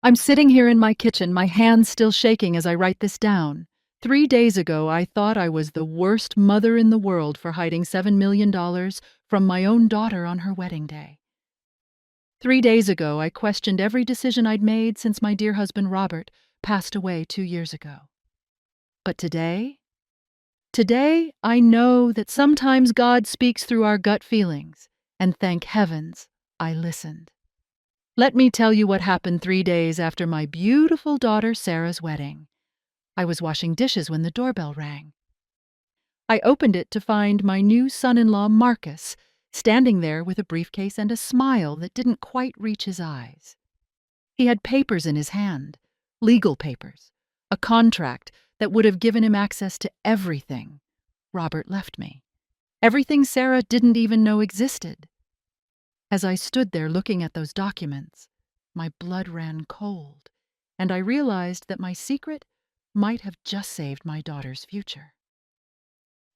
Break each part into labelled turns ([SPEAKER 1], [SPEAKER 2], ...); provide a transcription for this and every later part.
[SPEAKER 1] I'm sitting here in my kitchen, my hands still shaking as I write this down. 3 days ago, I thought I was the worst mother in the world for hiding $7 million from my own daughter on her wedding day. 3 days ago, I questioned every decision I'd made since my dear husband Robert passed away 2 years ago. But today, I know that sometimes God speaks through our gut feelings, and thank heavens I listened. Let me tell you what happened 3 days after my beautiful daughter Sarah's wedding. I was washing dishes when the doorbell rang. I opened it to find my new son-in-law Marcus standing there with a briefcase and a smile that didn't quite reach his eyes. He had papers in his hand, legal papers, a contract that would have given him access to everything Robert left me, everything Sarah didn't even know existed. As I stood there looking at those documents, my blood ran cold, and I realized that my secret might have just saved my daughter's future.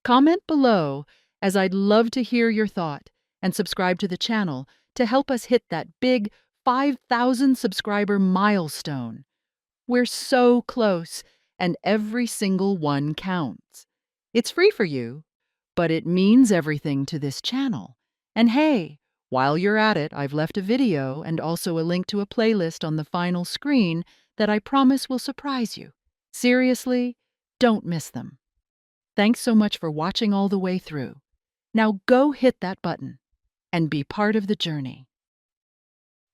[SPEAKER 1] Comment below, as I'd love to hear your thought, and subscribe to the channel to help us hit that big 5,000 subscriber milestone. We're so close, and every single one counts. It's free for you, but it means everything to this channel. And hey, while you're at it, I've left a video and also a link to a playlist on the final screen that I promise will surprise you. Seriously, don't miss them. Thanks so much for watching all the way through. Now go hit that button and be part of the journey.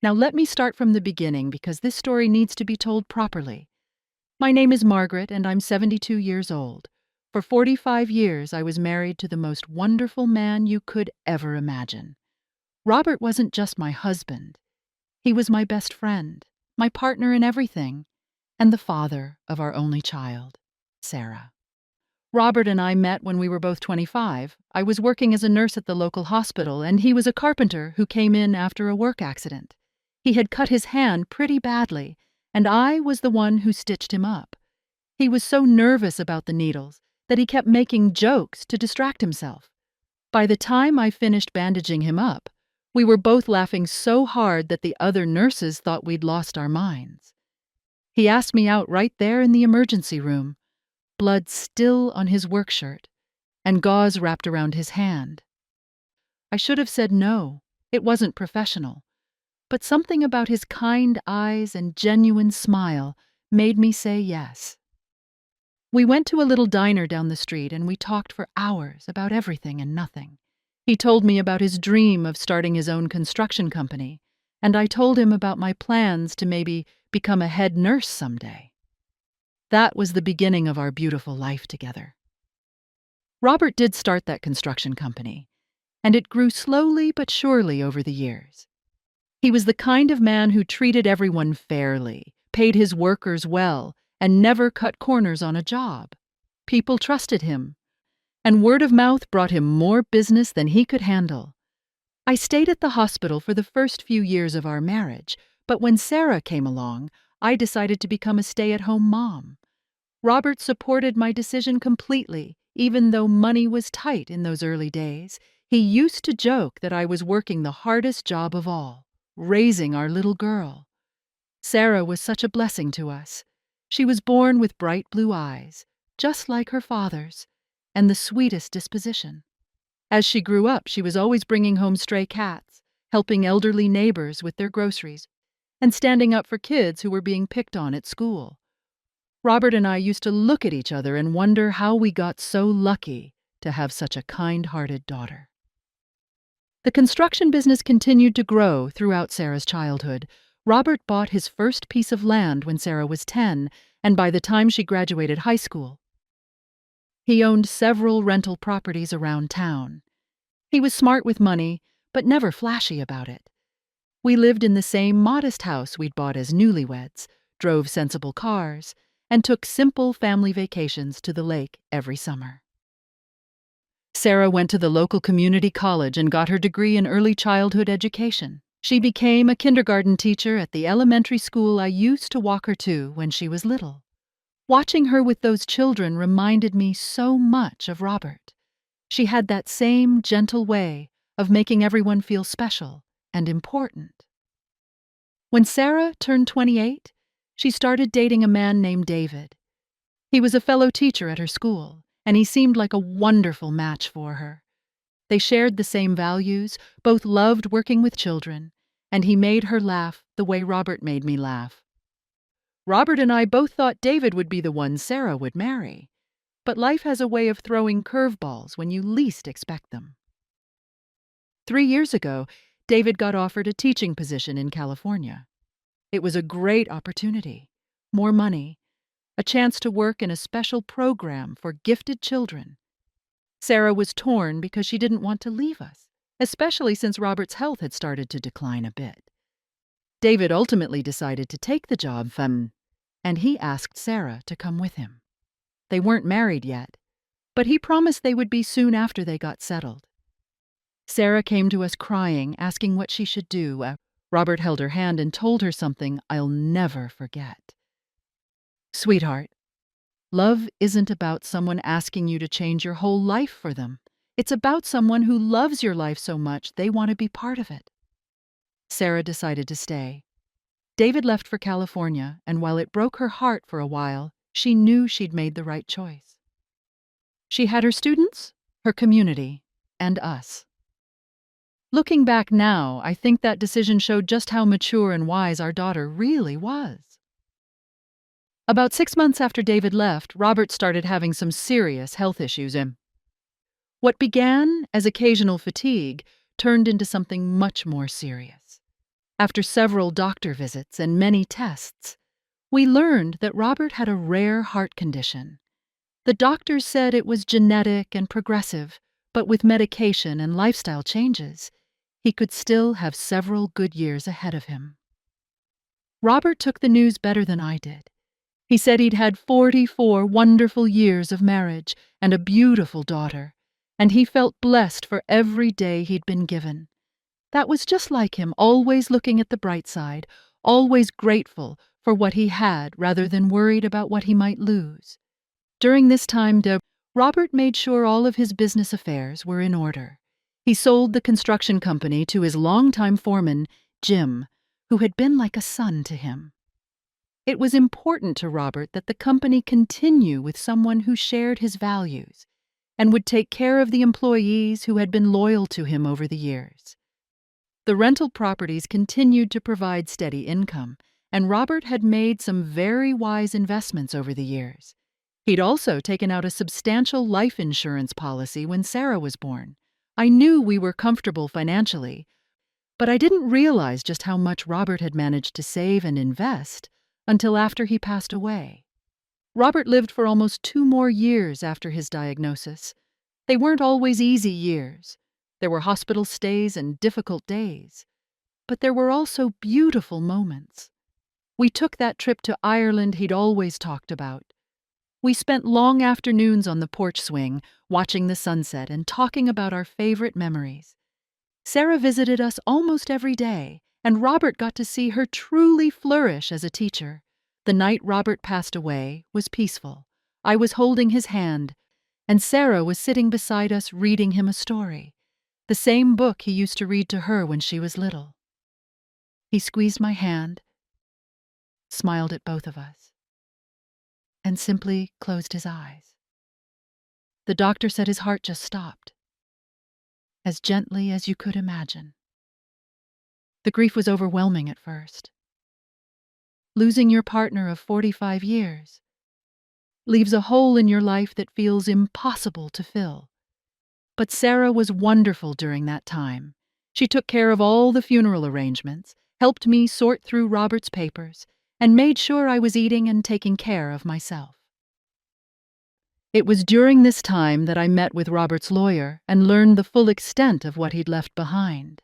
[SPEAKER 1] Now let me start from the beginning because this story needs to be told properly. My name is Margaret and I'm 72 years old. For 45 years, I was married to the most wonderful man you could ever imagine. Robert wasn't just my husband. He was my best friend, my partner in everything, and the father of our only child, Sarah. Robert and I met when we were both 25. I was working as a nurse at the local hospital, and he was a carpenter who came in after a work accident. He had cut his hand pretty badly, and I was the one who stitched him up. He was so nervous about the needles that he kept making jokes to distract himself. By the time I finished bandaging him up, we were both laughing so hard that the other nurses thought we'd lost our minds. He asked me out right there in the emergency room, blood still on his work shirt, and gauze wrapped around his hand. I should have said no, it wasn't professional, but something about his kind eyes and genuine smile made me say yes. We went to a little diner down the street and we talked for hours about everything and nothing. He told me about his dream of starting his own construction company, and I told him about my plans to maybe become a head nurse someday. That was the beginning of our beautiful life together. Robert did start that construction company, and it grew slowly but surely over the years. He was the kind of man who treated everyone fairly, paid his workers well, and never cut corners on a job. People trusted him, and word of mouth brought him more business than he could handle. I stayed at the hospital for the first few years of our marriage, but when Sarah came along, I decided to become a stay-at-home mom. Robert supported my decision completely, even though money was tight in those early days. He used to joke that I was working the hardest job of all, raising our little girl. Sarah was such a blessing to us. She was born with bright blue eyes, just like her father's, and the sweetest disposition. As she grew up, she was always bringing home stray cats, helping elderly neighbors with their groceries, and standing up for kids who were being picked on at school. Robert and I used to look at each other and wonder how we got so lucky to have such a kind-hearted daughter. The construction business continued to grow throughout Sarah's childhood. Robert bought his first piece of land when Sarah was 10, and by the time she graduated high school, he owned several rental properties around town. He was smart with money, but never flashy about it. We lived in the same modest house we'd bought as newlyweds, drove sensible cars, and took simple family vacations to the lake every summer. Sarah went to the local community college and got her degree in early childhood education. She became a kindergarten teacher at the elementary school I used to walk her to when she was little. Watching her with those children reminded me so much of Robert. She had that same gentle way of making everyone feel special and important. When Sarah turned 28, She started dating a man named David. He was a fellow teacher at her school, and he seemed like a wonderful match for her. They shared the same values, both loved working with children, and he made her laugh the way Robert made me laugh. Robert and I both thought David would be the one Sarah would marry, but life has a way of throwing curveballs when you least expect them. 3 years ago, David got offered a teaching position in California. It was a great opportunity, more money, a chance to work in a special program for gifted children. Sarah was torn because she didn't want to leave us, especially since Robert's health had started to decline a bit. David ultimately decided to take the job, and he asked Sarah to come with him. They weren't married yet, but he promised they would be soon after they got settled. Sarah came to us crying, asking what she should do. Robert held her hand and told her something I'll never forget. "Sweetheart, love isn't about someone asking you to change your whole life for them. It's about someone who loves your life so much they want to be part of it." Sarah decided to stay. David left for California, and while it broke her heart for a while, she knew she'd made the right choice. She had her students, her community, and us. Looking back now, I think that decision showed just how mature and wise our daughter really was. About 6 months after David left, Robert started having some serious health issues. What began as occasional fatigue turned into something much more serious. After several doctor visits and many tests, we learned that Robert had a rare heart condition. The doctors said it was genetic and progressive, but with medication and lifestyle changes, he could still have several good years ahead of him. Robert took the news better than I did. He said he'd had 44 wonderful years of marriage and a beautiful daughter, and he felt blessed for every day he'd been given. That was just like him, always looking at the bright side, always grateful for what he had rather than worried about what he might lose. During this time, Robert made sure all of his business affairs were in order. He sold the construction company to his longtime foreman, Jim, who had been like a son to him. It was important to Robert that the company continue with someone who shared his values and would take care of the employees who had been loyal to him over the years. The rental properties continued to provide steady income, and Robert had made some very wise investments over the years. He'd also taken out a substantial life insurance policy when Sarah was born. I knew we were comfortable financially, but I didn't realize just how much Robert had managed to save and invest until after he passed away. Robert lived for almost 2 more years after his diagnosis. They weren't always easy years. There were hospital stays and difficult days. But there were also beautiful moments. We took that trip to Ireland he'd always talked about. We spent long afternoons on the porch swing, watching the sunset and talking about our favorite memories. Sarah visited us almost every day, and Robert got to see her truly flourish as a teacher. The night Robert passed away was peaceful. I was holding his hand, and Sarah was sitting beside us reading him a story, the same book he used to read to her when she was little. He squeezed my hand, smiled at both of us, and simply closed his eyes. The doctor said his heart just stopped, as gently as you could imagine. The grief was overwhelming at first. Losing your partner of 45 years leaves a hole in your life that feels impossible to fill. But Sarah was wonderful during that time. She took care of all the funeral arrangements, helped me sort through Robert's papers, and made sure I was eating and taking care of myself. It was during this time that I met with Robert's lawyer and learned the full extent of what he'd left behind.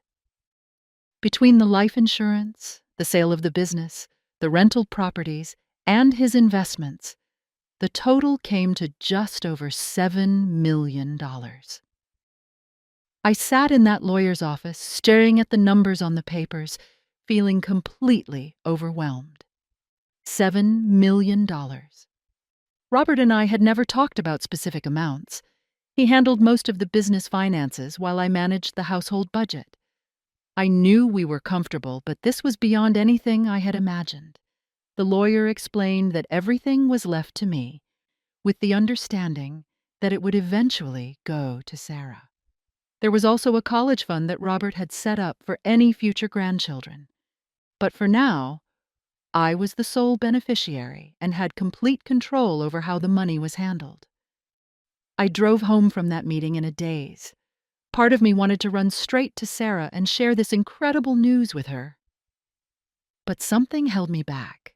[SPEAKER 1] Between the life insurance, the sale of the business, the rental properties, and his investments, the total came to just over $7 million. I sat in that lawyer's office, staring at the numbers on the papers, feeling completely overwhelmed. $7 million. Robert and I had never talked about specific amounts. He handled most of the business finances while I managed the household budget. I knew we were comfortable, but this was beyond anything I had imagined. The lawyer explained that everything was left to me, with the understanding that it would eventually go to Sarah. There was also a college fund that Robert had set up for any future grandchildren. But for now, I was the sole beneficiary and had complete control over how the money was handled. I drove home from that meeting in a daze. Part of me wanted to run straight to Sarah and share this incredible news with her. But something held me back.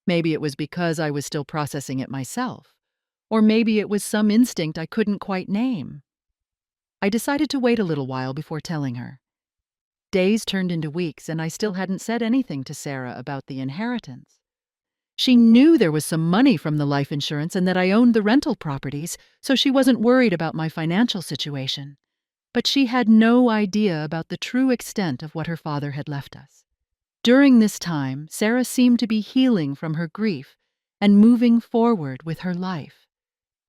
[SPEAKER 1] Maybe it was because I was still processing it myself, or maybe it was some instinct I couldn't quite name. I decided to wait a little while before telling her. Days turned into weeks, and I still hadn't said anything to Sarah about the inheritance. She knew there was some money from the life insurance and that I owned the rental properties, so she wasn't worried about my financial situation. But she had no idea about the true extent of what her father had left us. During this time, Sarah seemed to be healing from her grief and moving forward with her life.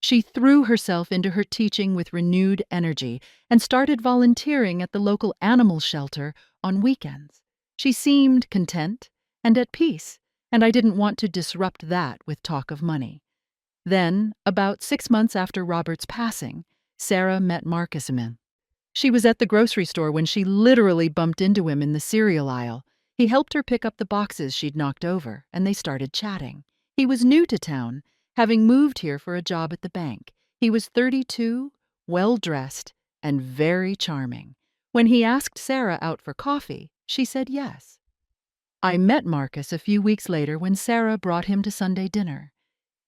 [SPEAKER 1] She threw herself into her teaching with renewed energy and started volunteering at the local animal shelter on weekends. She seemed content and at peace, and I didn't want to disrupt that with talk of money. Then, about 6 months after Robert's passing, Sarah met Marcus again. She was at the grocery store when she literally bumped into him in the cereal aisle. He helped her pick up the boxes she'd knocked over, and they started chatting. He was new to town, having moved here for a job at the bank. He was 32, well-dressed, and very charming. When he asked Sarah out for coffee, she said yes. I met Marcus a few weeks later when Sarah brought him to Sunday dinner.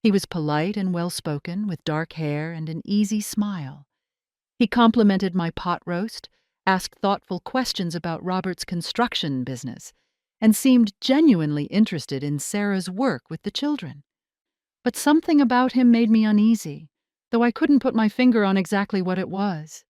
[SPEAKER 1] He was polite and well-spoken, with dark hair and an easy smile. He complimented my pot roast, asked thoughtful questions about Robert's construction business, and seemed genuinely interested in Sarah's work with the children. But something about him made me uneasy, though I couldn't put my finger on exactly what it was.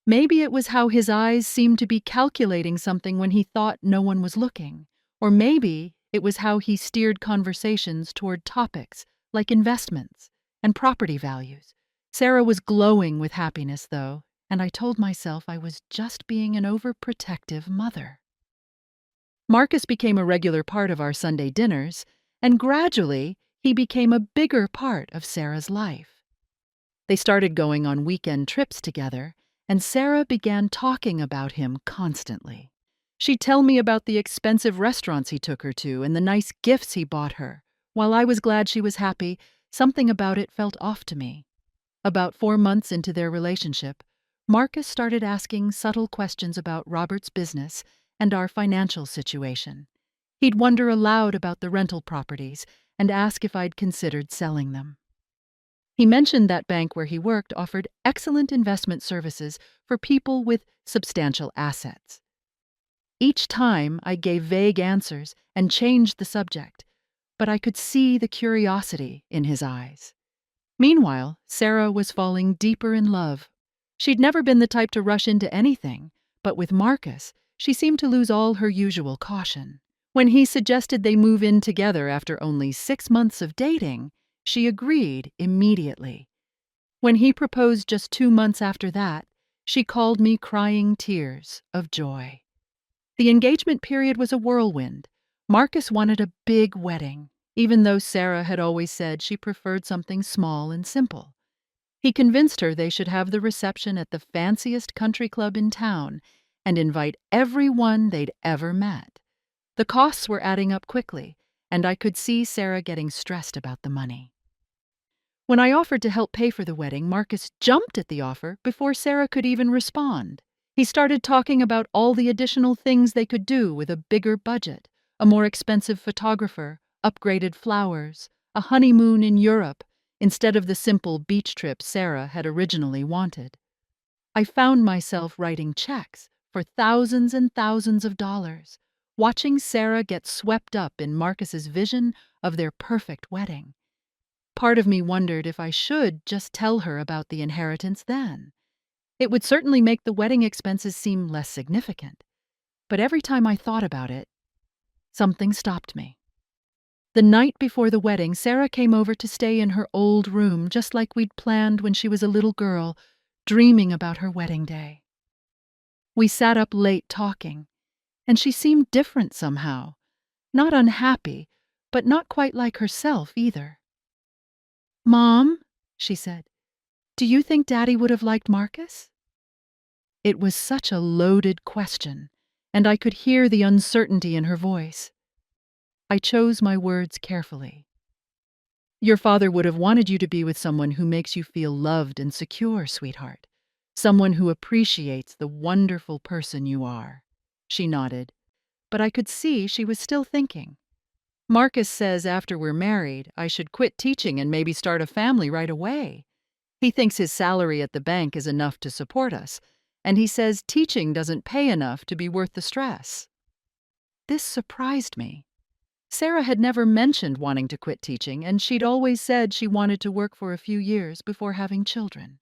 [SPEAKER 1] Maybe it was how his eyes seemed to be calculating something when he thought no one was looking, or maybe it was how he steered conversations toward topics like investments and property values. Sarah was glowing with happiness, though, and I told myself I was just being an overprotective mother. Marcus became a regular part of our Sunday dinners, and gradually he became a bigger part of Sarah's life. They started going on weekend trips together, and Sarah began talking about him constantly. She'd tell me about the expensive restaurants he took her to and the nice gifts he bought her. While I was glad she was happy, something about it felt off to me. About 4 months into their relationship, Marcus started asking subtle questions about Robert's business and our financial situation. He'd wonder aloud about the rental properties and ask if I'd considered selling them. He mentioned that bank where he worked offered excellent investment services for people with substantial assets. Each time I gave vague answers and changed the subject, but I could see the curiosity in his eyes. Meanwhile, Sarah was falling deeper in love. She'd never been the type to rush into anything, but with Marcus, she seemed to lose all her usual caution. When he suggested they move in together after only 6 months of dating, she agreed immediately. When he proposed just 2 months after that, she called me crying tears of joy. The engagement period was a whirlwind. Marcus wanted a big wedding, even though Sarah had always said she preferred something small and simple. He convinced her they should have the reception at the fanciest country club in town and invite everyone they'd ever met. The costs were adding up quickly, and I could see Sarah getting stressed about the money. When I offered to help pay for the wedding, Marcus jumped at the offer before Sarah could even respond. He started talking about all the additional things they could do with a bigger budget, a more expensive photographer, upgraded flowers, a honeymoon in Europe, instead of the simple beach trip Sarah had originally wanted. I found myself writing checks for thousands and thousands of dollars, watching Sarah get swept up in Marcus's vision of their perfect wedding. Part of me wondered if I should just tell her about the inheritance then. It would certainly make the wedding expenses seem less significant. But every time I thought about it, something stopped me. The night before the wedding, Sarah came over to stay in her old room, just like we'd planned when she was a little girl, dreaming about her wedding day. We sat up late talking, and she seemed different somehow. Not unhappy, but not quite like herself either. "Mom," she said, "do you think Daddy would have liked Marcus?" It was such a loaded question, and I could hear the uncertainty in her voice. I chose my words carefully. "Your father would have wanted you to be with someone who makes you feel loved and secure, sweetheart. Someone who appreciates the wonderful person you are." She nodded, but I could see she was still thinking. "Marcus says after we're married, I should quit teaching and maybe start a family right away. He thinks his salary at the bank is enough to support us, and he says teaching doesn't pay enough to be worth the stress." This surprised me. Sarah had never mentioned wanting to quit teaching, and she'd always said she wanted to work for a few years before having children.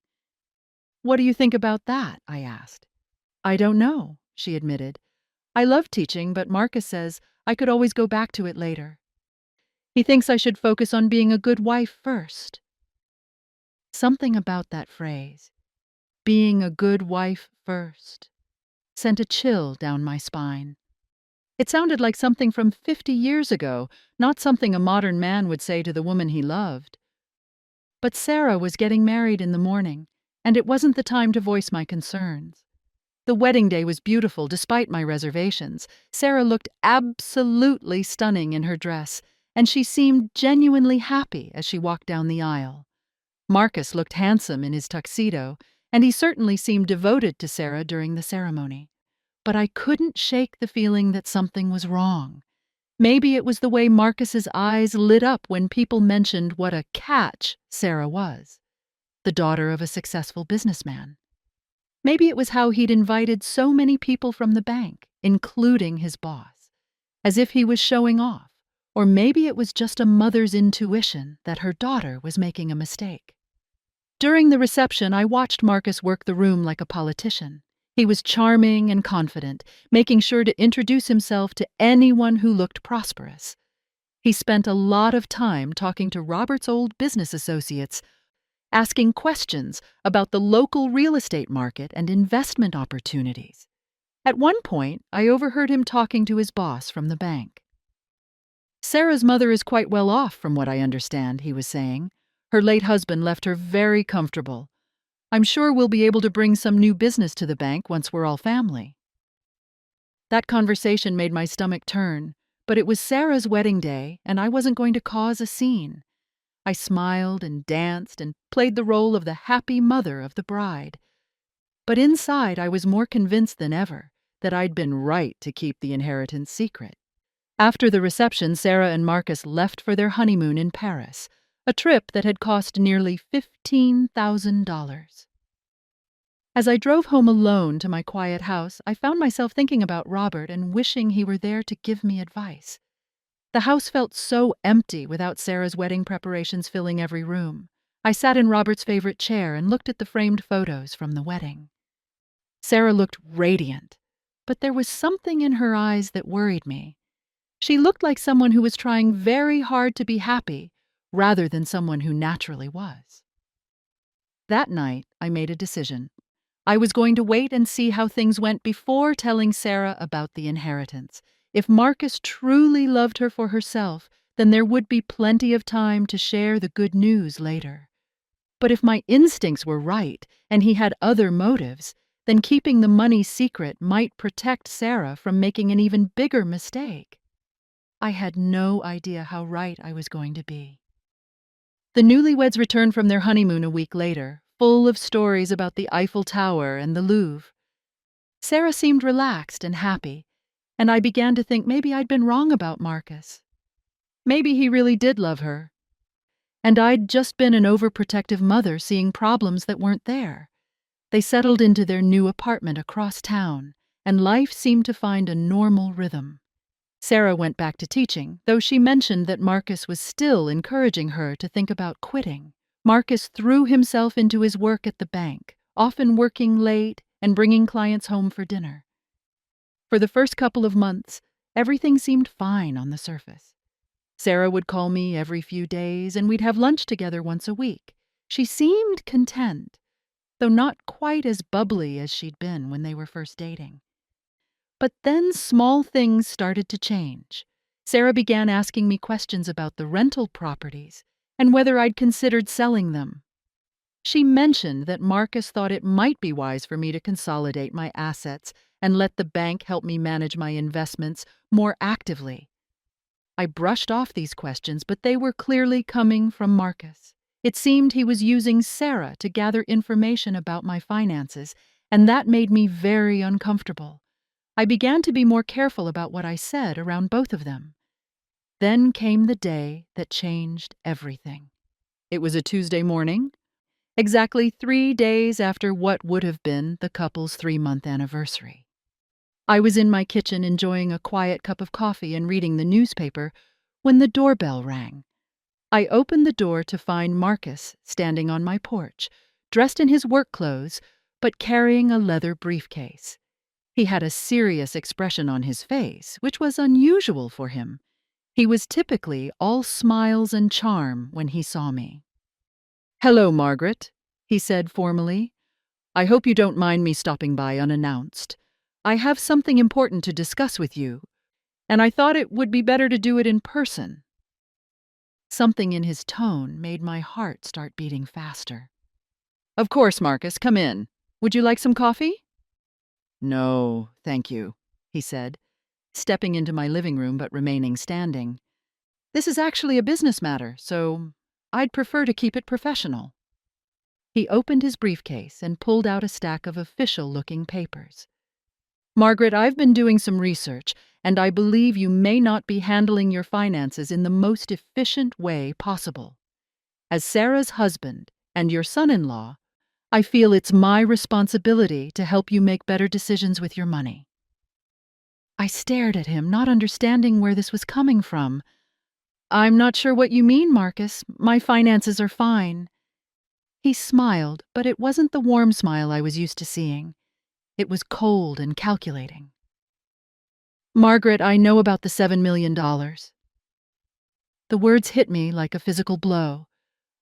[SPEAKER 1] "What do you think about that?" I asked. "I don't know," she admitted. "I love teaching, but Marcus says I could always go back to it later. He thinks I should focus on being a good wife first." Something about that phrase, being a good wife first, sent a chill down my spine. It sounded like something from 50 years ago, not something a modern man would say to the woman he loved. But Sarah was getting married in the morning, and it wasn't the time to voice my concerns. The wedding day was beautiful despite my reservations. Sarah looked absolutely stunning in her dress, and she seemed genuinely happy as she walked down the aisle. Marcus looked handsome in his tuxedo, and he certainly seemed devoted to Sarah during the ceremony. But I couldn't shake the feeling that something was wrong. Maybe it was the way Marcus's eyes lit up when people mentioned what a catch Sarah was, the daughter of a successful businessman. Maybe it was how he'd invited so many people from the bank, including his boss, as if he was showing off. Or maybe it was just a mother's intuition that her daughter was making a mistake. During the reception, I watched Marcus work the room like a politician. He was charming and confident, making sure to introduce himself to anyone who looked prosperous. He spent a lot of time talking to Robert's old business associates, asking questions about the local real estate market and investment opportunities. At one point, I overheard him talking to his boss from the bank. "Sarah's mother is quite well off, from what I understand," he was saying. "Her late husband left her very comfortable. I'm sure we'll be able to bring some new business to the bank once we're all family." That conversation made my stomach turn, but it was Sarah's wedding day, and I wasn't going to cause a scene. I smiled and danced and played the role of the happy mother of the bride. But inside, I was more convinced than ever that I'd been right to keep the inheritance secret. After the reception, Sarah and Marcus left for their honeymoon in Paris, a trip that had cost nearly $15,000. As I drove home alone to my quiet house, I found myself thinking about Robert and wishing he were there to give me advice. The house felt so empty without Sarah's wedding preparations filling every room. I sat in Robert's favorite chair and looked at the framed photos from the wedding. Sarah looked radiant, but there was something in her eyes that worried me. She looked like someone who was trying very hard to be happy, rather than someone who naturally was. That night, I made a decision. I was going to wait and see how things went before telling Sarah about the inheritance. If Marcus truly loved her for herself, then there would be plenty of time to share the good news later. But if my instincts were right and he had other motives, then keeping the money secret might protect Sarah from making an even bigger mistake. I had no idea how right I was going to be. The newlyweds returned from their honeymoon a week later, full of stories about the Eiffel Tower and the Louvre. Sarah seemed relaxed and happy, and I began to think maybe I'd been wrong about Marcus. Maybe he really did love her. And I'd just been an overprotective mother seeing problems that weren't there. They settled into their new apartment across town, and life seemed to find a normal rhythm. Sarah went back to teaching, though she mentioned that Marcus was still encouraging her to think about quitting. Marcus threw himself into his work at the bank, often working late and bringing clients home for dinner. For the first couple of months, everything seemed fine on the surface. Sarah would call me every few days, and we'd have lunch together once a week. She seemed content, though not quite as bubbly as she'd been when they were first dating. But then small things started to change. Sarah began asking me questions about the rental properties and whether I'd considered selling them. She mentioned that Marcus thought it might be wise for me to consolidate my assets and let the bank help me manage my investments more actively. I brushed off these questions, but they were clearly coming from Marcus. It seemed he was using Sarah to gather information about my finances, and that made me very uncomfortable. I began to be more careful about what I said around both of them. Then came the day that changed everything. It was a Tuesday morning, exactly 3 days after what would have been the couple's 3-month anniversary. I was in my kitchen enjoying a quiet cup of coffee and reading the newspaper when the doorbell rang. I opened the door to find Marcus standing on my porch, dressed in his work clothes, but carrying a leather briefcase. He had a serious expression on his face, which was unusual for him. He was typically all smiles and charm when he saw me. "Hello, Margaret," he said formally. "I hope you don't mind me stopping by unannounced. I have something important to discuss with you, and I thought it would be better to do it in person." Something in his tone made my heart start beating faster. "Of course, Marcus, come in. Would you like some coffee?" "No, thank you," he said, stepping into my living room but remaining standing. "This is actually a business matter, so I'd prefer to keep it professional." He opened his briefcase and pulled out a stack of official-looking papers. "Margaret, I've been doing some research, and I believe you may not be handling your finances in the most efficient way possible. As Sarah's husband and your son-in-law, I feel it's my responsibility to help you make better decisions with your money." I stared at him, not understanding where this was coming from. "I'm not sure what you mean, Marcus. My finances are fine." He smiled, but it wasn't the warm smile I was used to seeing. It was cold and calculating. "Margaret, I know about the $7 million. The words hit me like a physical blow.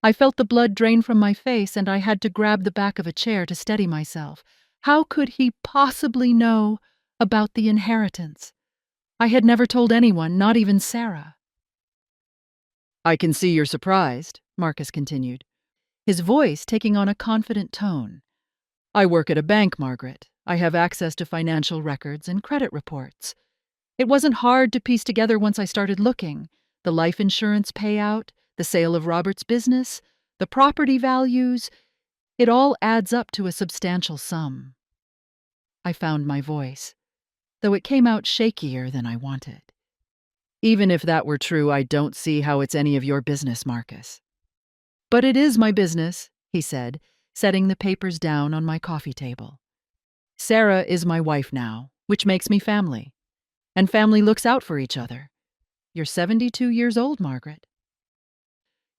[SPEAKER 1] I felt the blood drain from my face, and I had to grab the back of a chair to steady myself. How could he possibly know about the inheritance? I had never told anyone, not even Sarah. "I can see you're surprised," Marcus continued, his voice taking on a confident tone. "I work at a bank, Margaret. I have access to financial records and credit reports. It wasn't hard to piece together once I started looking. The life insurance payout, the sale of Robert's business, the property values, it all adds up to a substantial sum." I found my voice, though it came out shakier than I wanted. "Even if that were true, I don't see how it's any of your business, Marcus." "But it is my business," he said, setting the papers down on my coffee table. "Sarah is my wife now, which makes me family. And family looks out for each other. You're 72 years old, Margaret.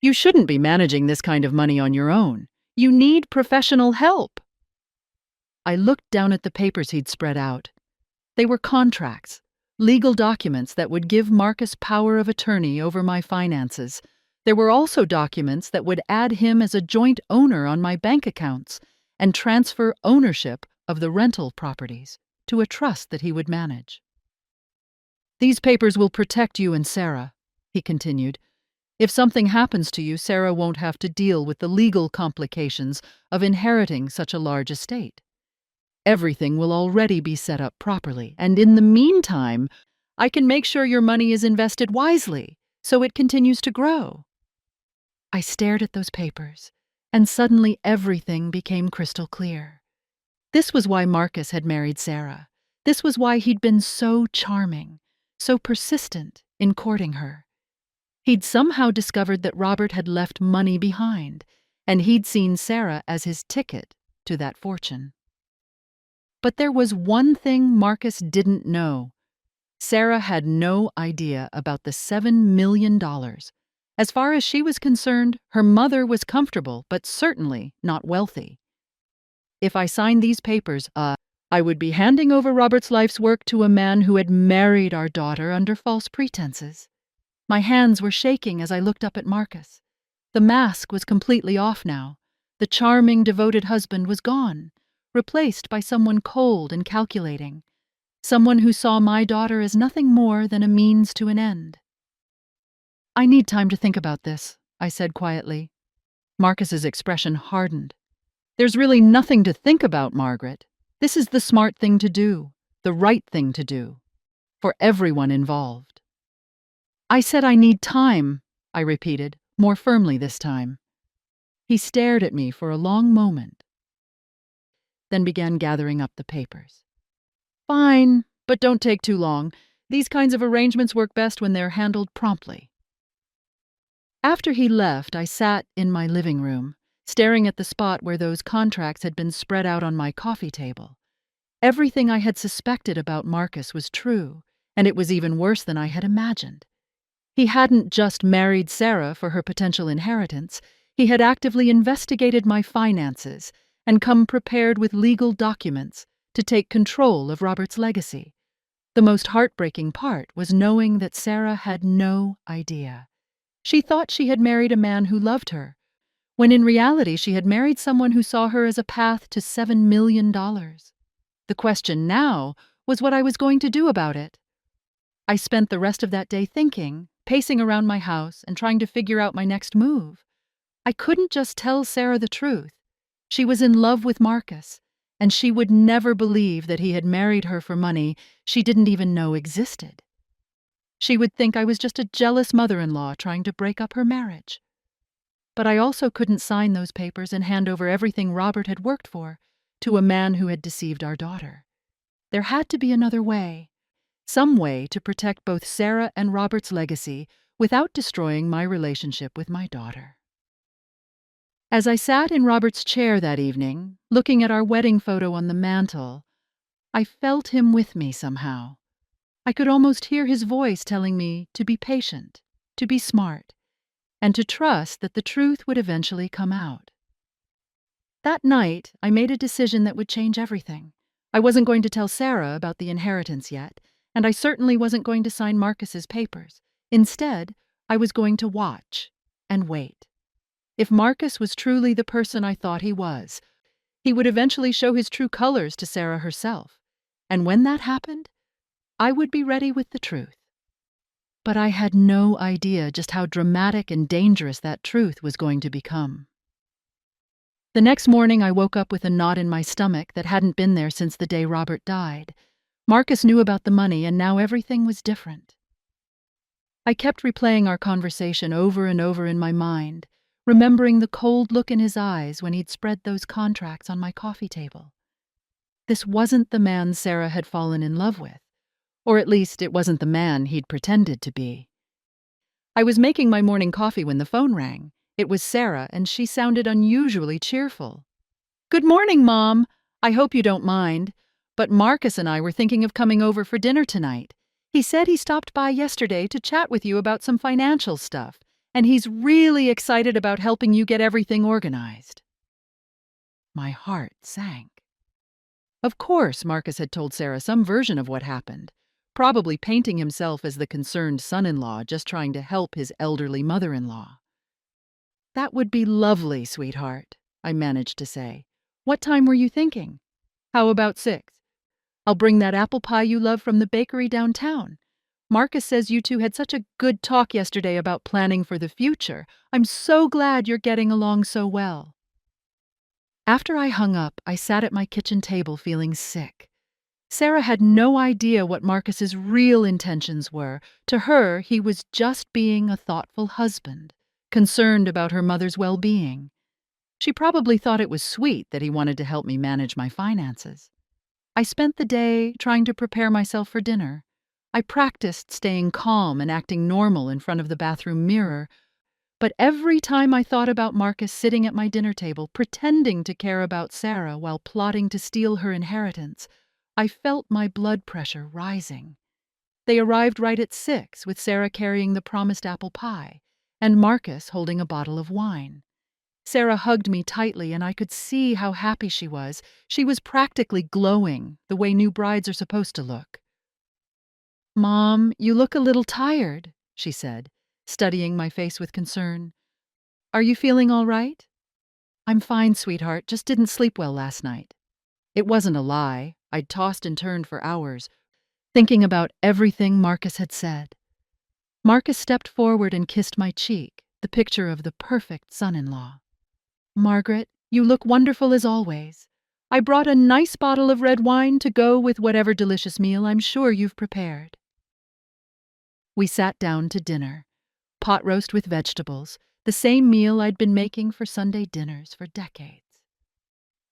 [SPEAKER 1] You shouldn't be managing this kind of money on your own. You need professional help." I looked down at the papers he'd spread out. They were contracts, legal documents that would give Marcus power of attorney over my finances. There were also documents that would add him as a joint owner on my bank accounts and transfer ownership of the rental properties to a trust that he would manage. "These papers will protect you and Sarah," he continued. "If something happens to you, Sarah won't have to deal with the legal complications of inheriting such a large estate. Everything will already be set up properly, and in the meantime, I can make sure your money is invested wisely so it continues to grow." I stared at those papers, and suddenly everything became crystal clear. This was why Marcus had married Sarah. This was why he'd been so charming, so persistent in courting her. He'd somehow discovered that Robert had left money behind, and he'd seen Sarah as his ticket to that fortune. But there was one thing Marcus didn't know. Sarah had no idea about the $7 million. As far as she was concerned, her mother was comfortable, but certainly not wealthy. If I signed these papers, I would be handing over Robert's life's work to a man who had married our daughter under false pretenses. My hands were shaking as I looked up at Marcus. The mask was completely off now. The charming, devoted husband was gone, replaced by someone cold and calculating. someone who saw my daughter as nothing more than a means to an end. "I need time to think about this," I said quietly. Marcus's expression hardened. "There's really nothing to think about, Margaret. This is the smart thing to do, the right thing to do, for everyone involved." "I said I need time," I repeated, more firmly this time. He stared at me for a long moment, then began gathering up the papers. "Fine, but don't take too long. These kinds of arrangements work best when they're handled promptly." After he left, I sat in my living room, staring at the spot where those contracts had been spread out on my coffee table. Everything I had suspected about Marcus was true, and it was even worse than I had imagined. He hadn't just married Sarah for her potential inheritance. He had actively investigated my finances and come prepared with legal documents to take control of Robert's legacy. The most heartbreaking part was knowing that Sarah had no idea. She thought she had married a man who loved her, when in reality she had married someone who saw her as a path to $7 million. The question now was what I was going to do about it. I spent the rest of that day thinking, pacing around my house and trying to figure out my next move. I couldn't just tell Sarah the truth. She was in love with Marcus, and she would never believe that he had married her for money she didn't even know existed. She would think I was just a jealous mother-in-law trying to break up her marriage. But I also couldn't sign those papers and hand over everything Robert had worked for to a man who had deceived our daughter. There had to be another way, some way to protect both Sarah and Robert's legacy without destroying my relationship with my daughter. As I sat in Robert's chair that evening, looking at our wedding photo on the mantel, I felt him with me somehow. I could almost hear his voice telling me to be patient, to be smart, and to trust that the truth would eventually come out. That night, I made a decision that would change everything. I wasn't going to tell Sarah about the inheritance yet, and I certainly wasn't going to sign Marcus's papers. Instead, I was going to watch and wait. If Marcus was truly the person I thought he was, he would eventually show his true colors to Sarah herself. And when that happened, I would be ready with the truth. But I had no idea just how dramatic and dangerous that truth was going to become. The next morning, I woke up with a knot in my stomach that hadn't been there since the day Robert died. Marcus knew about the money, and now everything was different. I kept replaying our conversation over and over in my mind, remembering the cold look in his eyes when he'd spread those contracts on my coffee table. This wasn't the man Sarah had fallen in love with, or at least it wasn't the man he'd pretended to be. I was making my morning coffee when the phone rang. It was Sarah, and she sounded unusually cheerful. "Good morning, Mom. I hope you don't mind, but Marcus and I were thinking of coming over for dinner tonight. He said he stopped by yesterday to chat with you about some financial stuff, and he's really excited about helping you get everything organized." My heart sank. Of course, Marcus had told Sarah some version of what happened, probably painting himself as the concerned son-in-law just trying to help his elderly mother-in-law. "That would be lovely, sweetheart," I managed to say. "What time were you thinking?" "How about 6? I'll bring that apple pie you love from the bakery downtown. Marcus says you two had such a good talk yesterday about planning for the future. I'm so glad you're getting along so well." After I hung up, I sat at my kitchen table feeling sick. Sarah had no idea what Marcus's real intentions were. To her, he was just being a thoughtful husband, concerned about her mother's well-being. She probably thought it was sweet that he wanted to help me manage my finances. I spent the day trying to prepare myself for dinner. I practiced staying calm and acting normal in front of the bathroom mirror, but every time I thought about Marcus sitting at my dinner table, pretending to care about Sarah while plotting to steal her inheritance, I felt my blood pressure rising. They arrived right at 6, with Sarah carrying the promised apple pie, and Marcus holding a bottle of wine. Sarah hugged me tightly, and I could see how happy she was. She was practically glowing, the way new brides are supposed to look. "Mom, you look a little tired," she said, studying my face with concern. "Are you feeling all right?" "I'm fine, sweetheart, just didn't sleep well last night." It wasn't a lie. I'd tossed and turned for hours. thinking about everything Marcus had said. Marcus stepped forward and kissed my cheek, the picture of the perfect son-in-law. "Margaret, you look wonderful as always. I brought a nice bottle of red wine to go with whatever delicious meal I'm sure you've prepared." We sat down to dinner. Pot roast with vegetables, the same meal I'd been making for Sunday dinners for decades.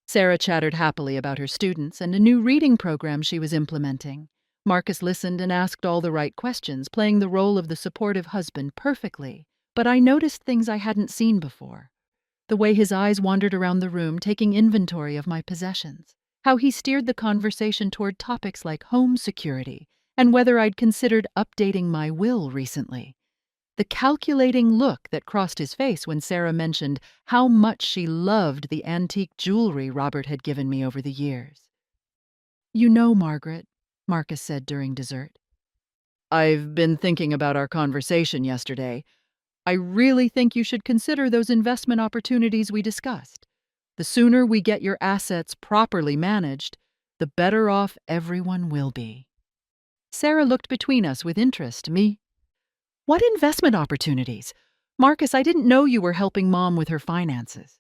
[SPEAKER 1] Sarah chattered happily about her students and a new reading program she was implementing. Marcus listened and asked all the right questions, playing the role of the supportive husband perfectly. But I noticed things I hadn't seen before. The way his eyes wandered around the room, taking inventory of my possessions. How he steered the conversation toward topics like home security and whether I'd considered updating my will recently. The calculating look that crossed his face when Sarah mentioned how much she loved the antique jewelry Robert had given me over the years. "You know, Margaret," Marcus said during dessert, "I've been thinking about our conversation yesterday. I really think you should consider those investment opportunities we discussed. The sooner we get your assets properly managed, the better off everyone will be." Sarah looked between us with interest. Me, "What investment opportunities? Marcus, I didn't know you were helping Mom with her finances."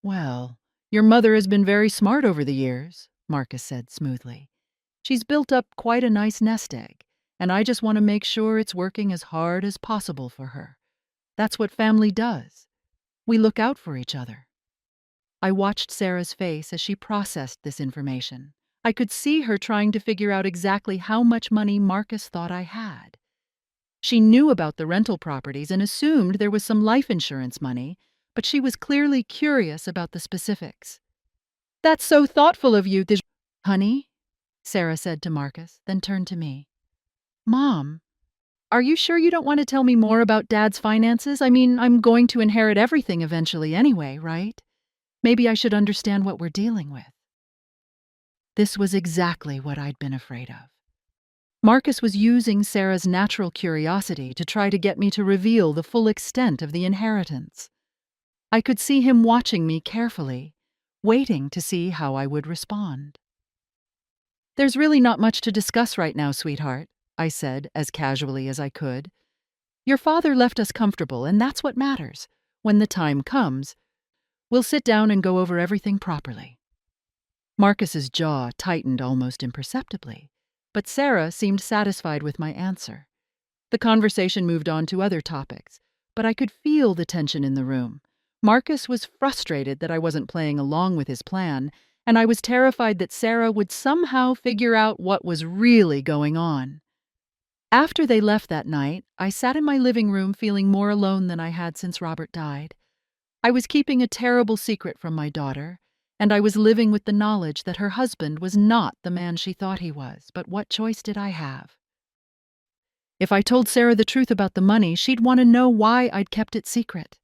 [SPEAKER 1] "Well, your mother has been very smart over the years," Marcus said smoothly. "She's built up quite a nice nest egg, and I just want to make sure it's working as hard as possible for her. That's what family does. We look out for each other." I watched Sarah's face as she processed this information. I could see her trying to figure out exactly how much money Marcus thought I had. She knew about the rental properties and assumed there was some life insurance money, but she was clearly curious about the specifics. "That's so thoughtful of you, honey," Sarah said to Marcus, then turned to me. "Mom, are you sure you don't want to tell me more about Dad's finances? I mean, I'm going to inherit everything eventually anyway, right? Maybe I should understand what we're dealing with." This was exactly what I'd been afraid of. Marcus was using Sarah's natural curiosity to try to get me to reveal the full extent of the inheritance. I could see him watching me carefully, waiting to see how I would respond. "There's really not much to discuss right now, sweetheart," I said as casually as I could. "Your father left us comfortable, and that's what matters. When the time comes, we'll sit down and go over everything properly." Marcus's jaw tightened almost imperceptibly, but Sarah seemed satisfied with my answer. The conversation moved on to other topics, but I could feel the tension in the room. Marcus was frustrated that I wasn't playing along with his plan, and I was terrified that Sarah would somehow figure out what was really going on. After they left that night, I sat in my living room feeling more alone than I had since Robert died. I was keeping a terrible secret from my daughter, and I was living with the knowledge that her husband was not the man she thought he was, but what choice did I have? If I told Sarah the truth about the money, she'd want to know why I'd kept it secret.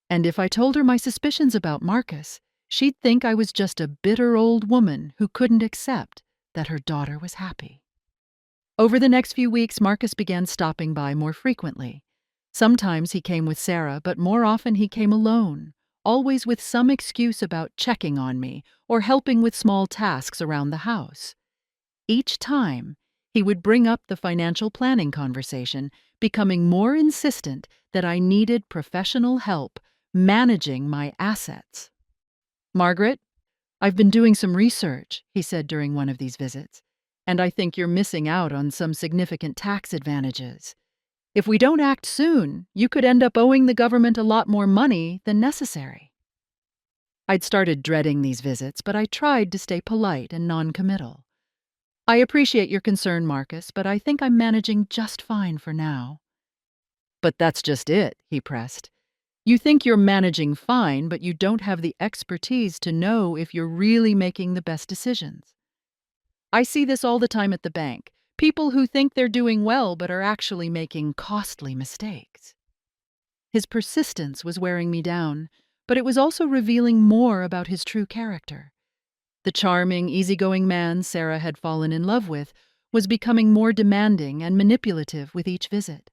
[SPEAKER 1] And if I told her my suspicions about Marcus, she'd think I was just a bitter old woman who couldn't accept that her daughter was happy. Over the next few weeks, Marcus began stopping by more frequently. Sometimes he came with Sarah, but more often he came alone, always with some excuse about checking on me or helping with small tasks around the house. Each time, he would bring up the financial planning conversation, becoming more insistent that I needed professional help managing my assets. "Margaret, I've been doing some research," he said during one of these visits, "and I think you're missing out on some significant tax advantages. If we don't act soon, you could end up owing the government a lot more money than necessary." I'd started dreading these visits, but I tried to stay polite and non-committal. "I appreciate your concern, Marcus, but I think I'm managing just fine for now." "But that's just it," he pressed. "You think you're managing fine, but you don't have the expertise to know if you're really making the best decisions. I see this all the time at the bank. People who think they're doing well but are actually making costly mistakes." His persistence was wearing me down, but it was also revealing more about his true character. The charming, easygoing man Sarah had fallen in love with was becoming more demanding and manipulative with each visit.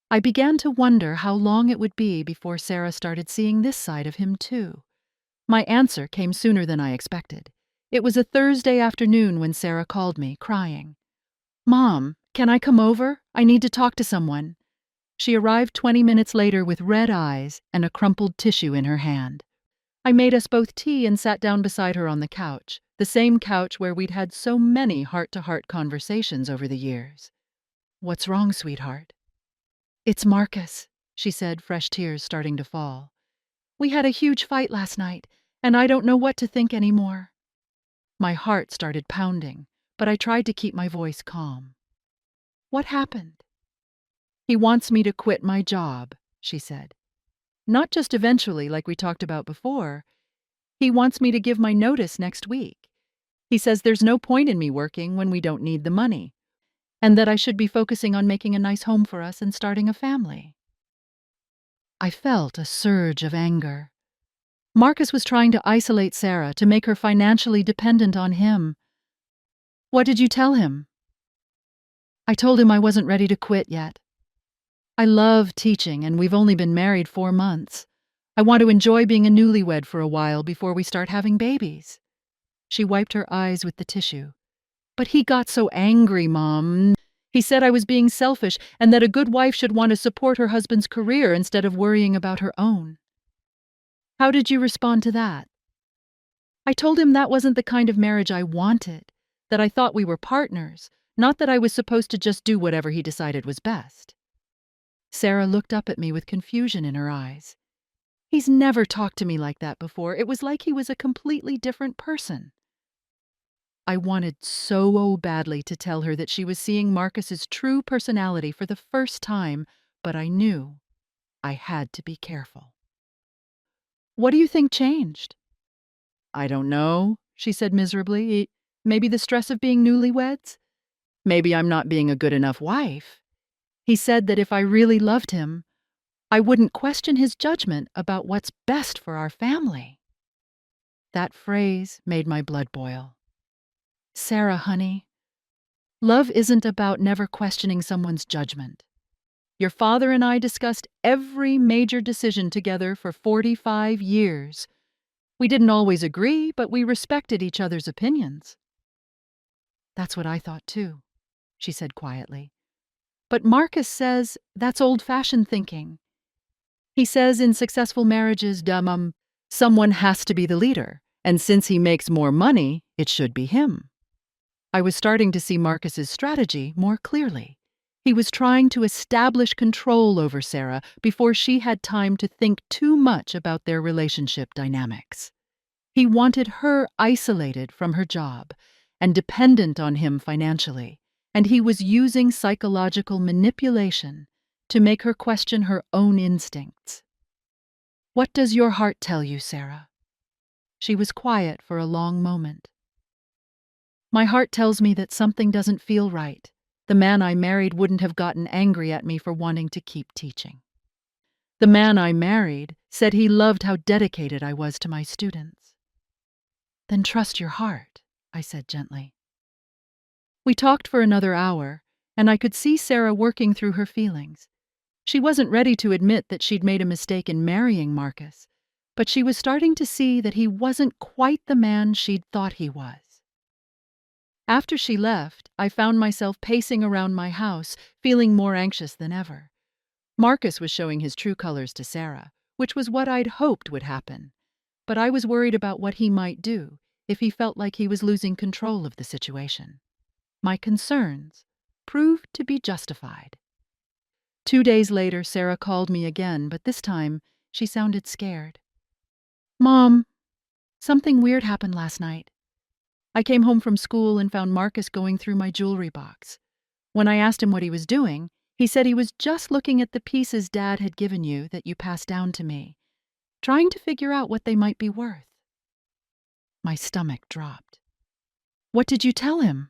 [SPEAKER 1] I began to wonder how long it would be before Sarah started seeing this side of him too. My answer came sooner than I expected. It was a Thursday afternoon when Sarah called me, crying. Mom, can I come over? I need to talk to someone. She arrived 20 minutes later with red eyes and a crumpled tissue in her hand. I made us both tea and sat down beside her on the couch, the same couch where we'd had so many heart-to-heart conversations over the years. "What's wrong, sweetheart?" "It's Marcus," she said, fresh tears starting to fall. "We had a huge fight last night, and I don't know what to think anymore." My heart started pounding, but I tried to keep my voice calm. "What happened?" "He wants me to quit my job," she said. "Not just eventually, like we talked about before. He wants me to give my notice next week. He says there's no point in me working when we don't need the money, and that I should be focusing on making a nice home for us and starting a family." I felt a surge of anger. Marcus was trying to isolate Sarah to make her financially dependent on him. "What did you tell him?" "I told him I wasn't ready to quit yet. I love teaching, and we've only been married 4 months. I want to enjoy being a newlywed for a while before we start having babies." She wiped her eyes with the tissue. "But he got so angry, Mom. He said I was being selfish and that a good wife should want to support her husband's career instead of worrying about her own." "How did you respond to that?" "I told him that wasn't the kind of marriage I wanted, that I thought we were partners, not that I was supposed to just do whatever he decided was best." Sarah looked up at me with confusion in her eyes. "He's never talked to me like that before. It was like he was a completely different person." I wanted so badly to tell her that she was seeing Marcus's true personality for the first time, but I knew I had to be careful. "What do you think changed?" "I don't know," she said miserably. "Maybe the stress of being newlyweds? Maybe I'm not being a good enough wife. He said that if I really loved him, I wouldn't question his judgment about what's best for our family." That phrase made my blood boil. "Sarah, honey, love isn't about never questioning someone's judgment. Your father and I discussed every major decision together for 45 years. We didn't always agree, but we respected each other's opinions." "That's what I thought too," she said quietly. "But Marcus says that's old-fashioned thinking. He says in successful marriages, someone has to be the leader, and since he makes more money, it should be him." I was starting to see Marcus's strategy more clearly. He was trying to establish control over Sarah before she had time to think too much about their relationship dynamics. He wanted her isolated from her job and dependent on him financially, and he was using psychological manipulation to make her question her own instincts. "What does your heart tell you, Sarah?" She was quiet for a long moment. "My heart tells me that something doesn't feel right. The man I married wouldn't have gotten angry at me for wanting to keep teaching. The man I married said he loved how dedicated I was to my students." "Then trust your heart," I said gently. We talked for another hour, and I could see Sarah working through her feelings. She wasn't ready to admit that she'd made a mistake in marrying Marcus, but she was starting to see that he wasn't quite the man she'd thought he was. After she left, I found myself pacing around my house, feeling more anxious than ever. Marcus was showing his true colors to Sarah, which was what I'd hoped would happen. But I was worried about what he might do if he felt like he was losing control of the situation. My concerns proved to be justified. 2 days later, Sarah called me again, but this time she sounded scared. "Mom, something weird happened last night. I came home from school and found Marcus going through my jewelry box. When I asked him what he was doing, he said he was just looking at the pieces Dad had given you that you passed down to me, trying to figure out what they might be worth." My stomach dropped. "What did you tell him?"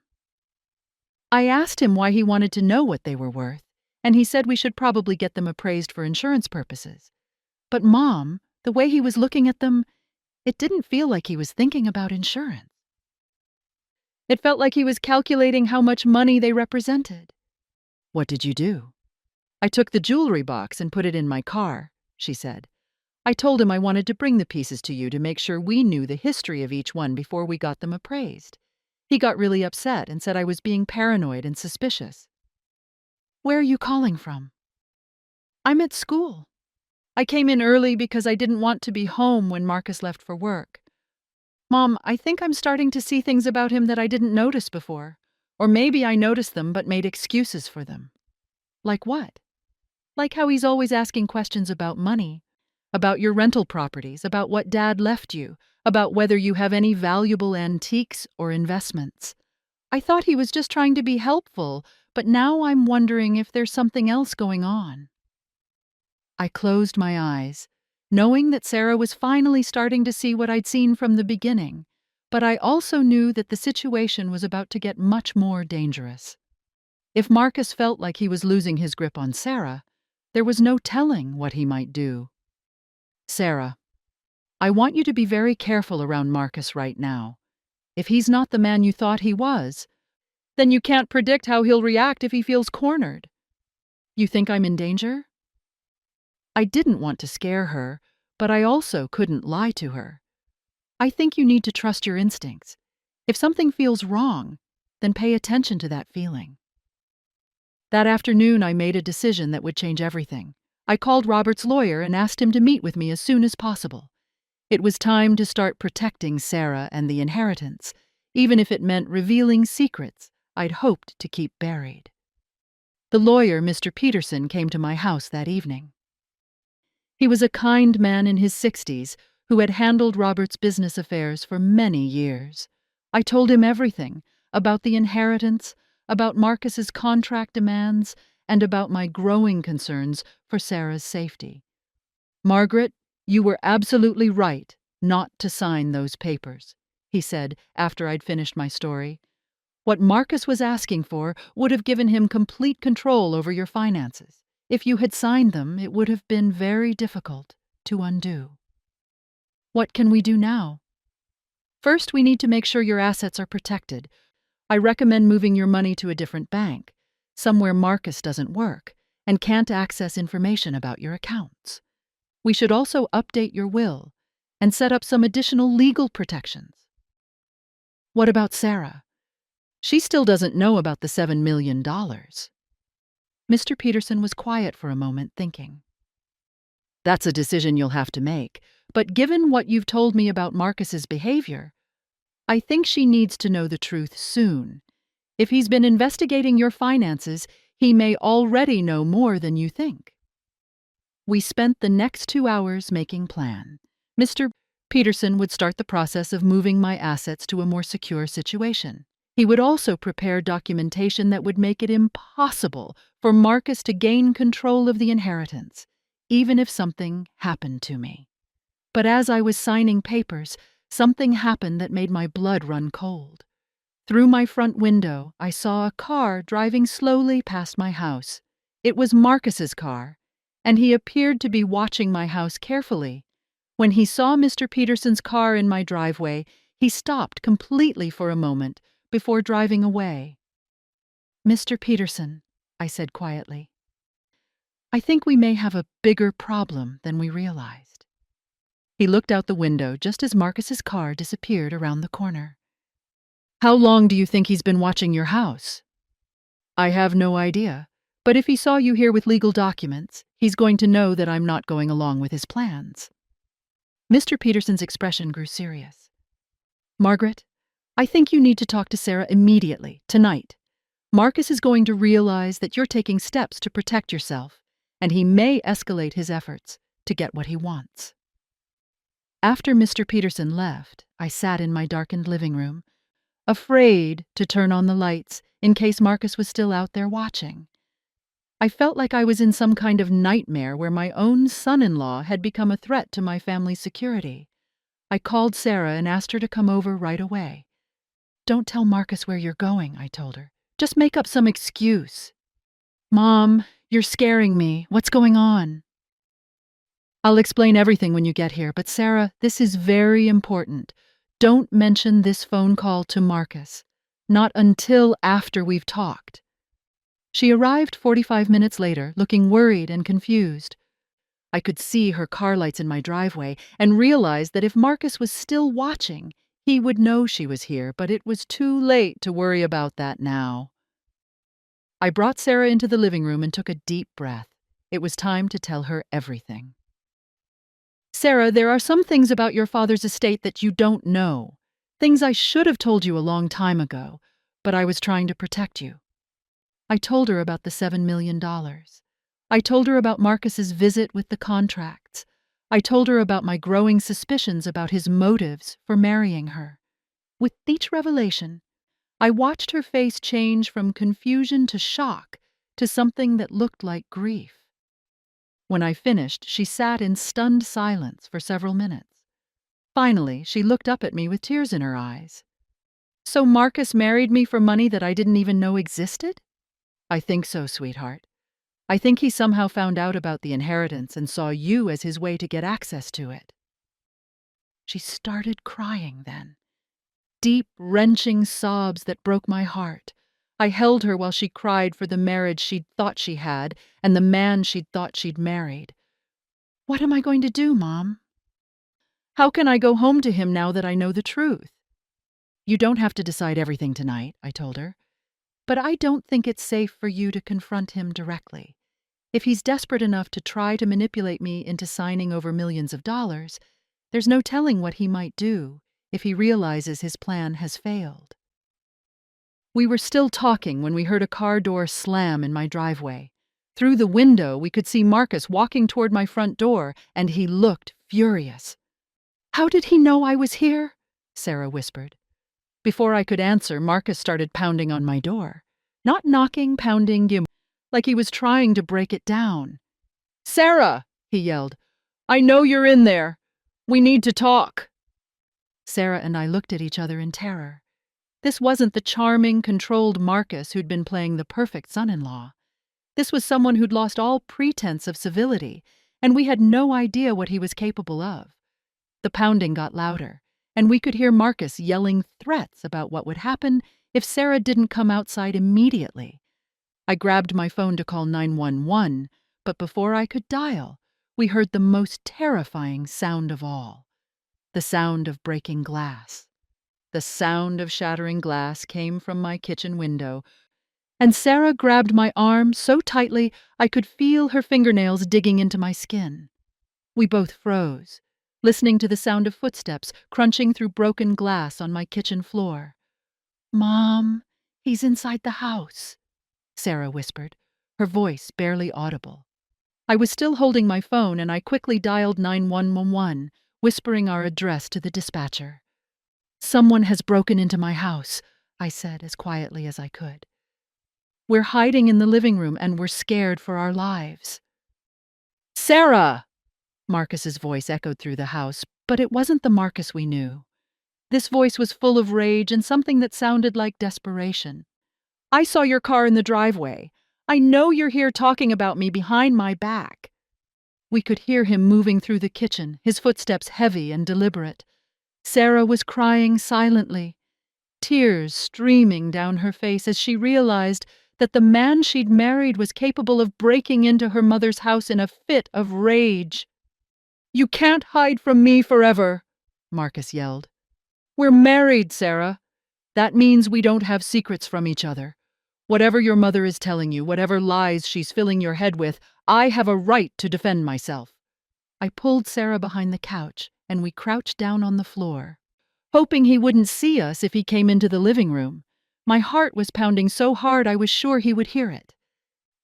[SPEAKER 1] "I asked him why he wanted to know what they were worth, and he said we should probably get them appraised for insurance purposes. But Mom, the way he was looking at them, it didn't feel like he was thinking about insurance. It felt like he was calculating how much money they represented." "What did you do?" "I took the jewelry box and put it in my car," she said. "I told him I wanted to bring the pieces to you to make sure we knew the history of each one before we got them appraised. He got really upset and said I was being paranoid and suspicious. Where are you calling from? I'm at school. I came in early because I didn't want to be home when Marcus left for work. Mom, I think I'm starting to see things about him that I didn't notice before. Or maybe I noticed them but made excuses for them. Like what? Like how he's always asking questions about money, about your rental properties, about what Dad left you, about whether you have any valuable antiques or investments. I thought he was just trying to be helpful, but now I'm wondering if there's something else going on. I closed my eyes, knowing that Sarah was finally starting to see what I'd seen from the beginning, but I also knew that the situation was about to get much more dangerous. If Marcus felt like he was losing his grip on Sarah, there was no telling what he might do. Sarah, I want you to be very careful around Marcus right now. If he's not the man you thought he was, then you can't predict how he'll react if he feels cornered. You think I'm in danger? I didn't want to scare her, but I also couldn't lie to her. I think you need to trust your instincts. If something feels wrong, then pay attention to that feeling. That afternoon, I made a decision that would change everything. I called Robert's lawyer and asked him to meet with me as soon as possible. It was time to start protecting Sarah and the inheritance, even if it meant revealing secrets I'd hoped to keep buried. The lawyer, Mr. Peterson, came to my house that evening. He was a kind man in his 60s who had handled Robert's business affairs for many years. I told him everything about the inheritance, about Marcus's contract demands, and about my growing concerns for Sarah's safety. Margaret, you were absolutely right not to sign those papers, he said after I'd finished my story. What Marcus was asking for would have given him complete control over your finances. If you had signed them, it would have been very difficult to undo. What can we do now? First, we need to make sure your assets are protected. I recommend moving your money to a different bank, somewhere Marcus doesn't work and can't access information about your accounts. We should also update your will and set up some additional legal protections. What about Sarah? She still doesn't know about the $7 million. Mr. Peterson was quiet for a moment, thinking. That's a decision you'll have to make, but given what you've told me about Marcus's behavior, I think she needs to know the truth soon. If he's been investigating your finances, he may already know more than you think. We spent the next 2 hours making plans. Mr. Peterson would start the process of moving my assets to a more secure situation. He would also prepare documentation that would make it impossible for Marcus to gain control of the inheritance, even if something happened to me. But as I was signing papers, something happened that made my blood run cold. Through my front window, I saw a car driving slowly past my house. It was Marcus's car, and he appeared to be watching my house carefully. When he saw Mr. Peterson's car in my driveway, he stopped completely for a moment before driving away. Mr. Peterson, I said quietly, I think we may have a bigger problem than we realized. He looked out the window just as Marcus's car disappeared around the corner. How long do you think he's been watching your house? I have no idea, but if he saw you here with legal documents, he's going to know that I'm not going along with his plans. Mr. Peterson's expression grew serious. Margaret, I think you need to talk to Sarah immediately, tonight. Marcus is going to realize that you're taking steps to protect yourself, and he may escalate his efforts to get what he wants. After Mr. Peterson left, I sat in my darkened living room, afraid to turn on the lights in case Marcus was still out there watching. I felt like I was in some kind of nightmare where my own son-in-law had become a threat to my family's security. I called Sarah and asked her to come over right away. Don't tell Marcus where you're going, I told her. Just make up some excuse. Mom, you're scaring me. What's going on? I'll explain everything when you get here, but Sarah, this is very important. Don't mention this phone call to Marcus. Not until after we've talked. She arrived 45 minutes later, looking worried and confused. I could see her car lights in my driveway and realized that if Marcus was still watching, He would know she was here, but it was too late to worry about that now. I brought Sarah into the living room and took a deep breath. It was time to tell her everything. Sarah, there are some things about your father's estate that you don't know. Things I should have told you a long time ago, but I was trying to protect you. I told her about the $7 million. I told her about Marcus's visit with the contracts. I told her about my growing suspicions about his motives for marrying her. With each revelation, I watched her face change from confusion to shock to something that looked like grief. When I finished, she sat in stunned silence for several minutes. Finally, she looked up at me with tears in her eyes. So Marcus married me for money that I didn't even know existed? I think so, sweetheart. I think he somehow found out about the inheritance and saw you as his way to get access to it. She started crying then. Deep, wrenching sobs that broke my heart. I held her while she cried for the marriage she'd thought she had and the man she'd thought she'd married. What am I going to do, Mom? How can I go home to him now that I know the truth? You don't have to decide everything tonight, I told her. But I don't think it's safe for you to confront him directly. If he's desperate enough to try to manipulate me into signing over millions of dollars, there's no telling what he might do if he realizes his plan has failed. We were still talking when we heard a car door slam in my driveway. Through the window, we could see Marcus walking toward my front door, and he looked furious. How did he know I was here? Sarah whispered. Before I could answer, Marcus started pounding on my door. Not knocking, pounding, like he was trying to break it down. Sarah, he yelled, I know you're in there. We need to talk. Sarah and I looked at each other in terror. This wasn't the charming, controlled Marcus who'd been playing the perfect son-in-law. This was someone who'd lost all pretense of civility, and we had no idea what he was capable of. The pounding got louder, and we could hear Marcus yelling threats about what would happen if Sarah didn't come outside immediately. I grabbed my phone to call 911, but before I could dial, we heard the most terrifying sound of all. The sound of breaking glass. The sound of shattering glass came from my kitchen window, and Sarah grabbed my arm so tightly I could feel her fingernails digging into my skin. We both froze, listening to the sound of footsteps crunching through broken glass on my kitchen floor. Mom, he's inside the house, Sarah whispered, her voice barely audible. I was still holding my phone, and I quickly dialed 911, whispering our address to the dispatcher. Someone has broken into my house, I said as quietly as I could. We're hiding in the living room, and we're scared for our lives. Sarah! Marcus's voice echoed through the house, but it wasn't the Marcus we knew. This voice was full of rage and something that sounded like desperation. I saw your car in the driveway. I know you're here talking about me behind my back. We could hear him moving through the kitchen, his footsteps heavy and deliberate. Sarah was crying silently, tears streaming down her face as she realized that the man she'd married was capable of breaking into her mother's house in a fit of rage. You can't hide from me forever, Marcus yelled. We're married, Sarah. That means we don't have secrets from each other. Whatever your mother is telling you, whatever lies she's filling your head with, I have a right to defend myself. I pulled Sarah behind the couch, and we crouched down on the floor, hoping he wouldn't see us if he came into the living room. My heart was pounding so hard I was sure he would hear it.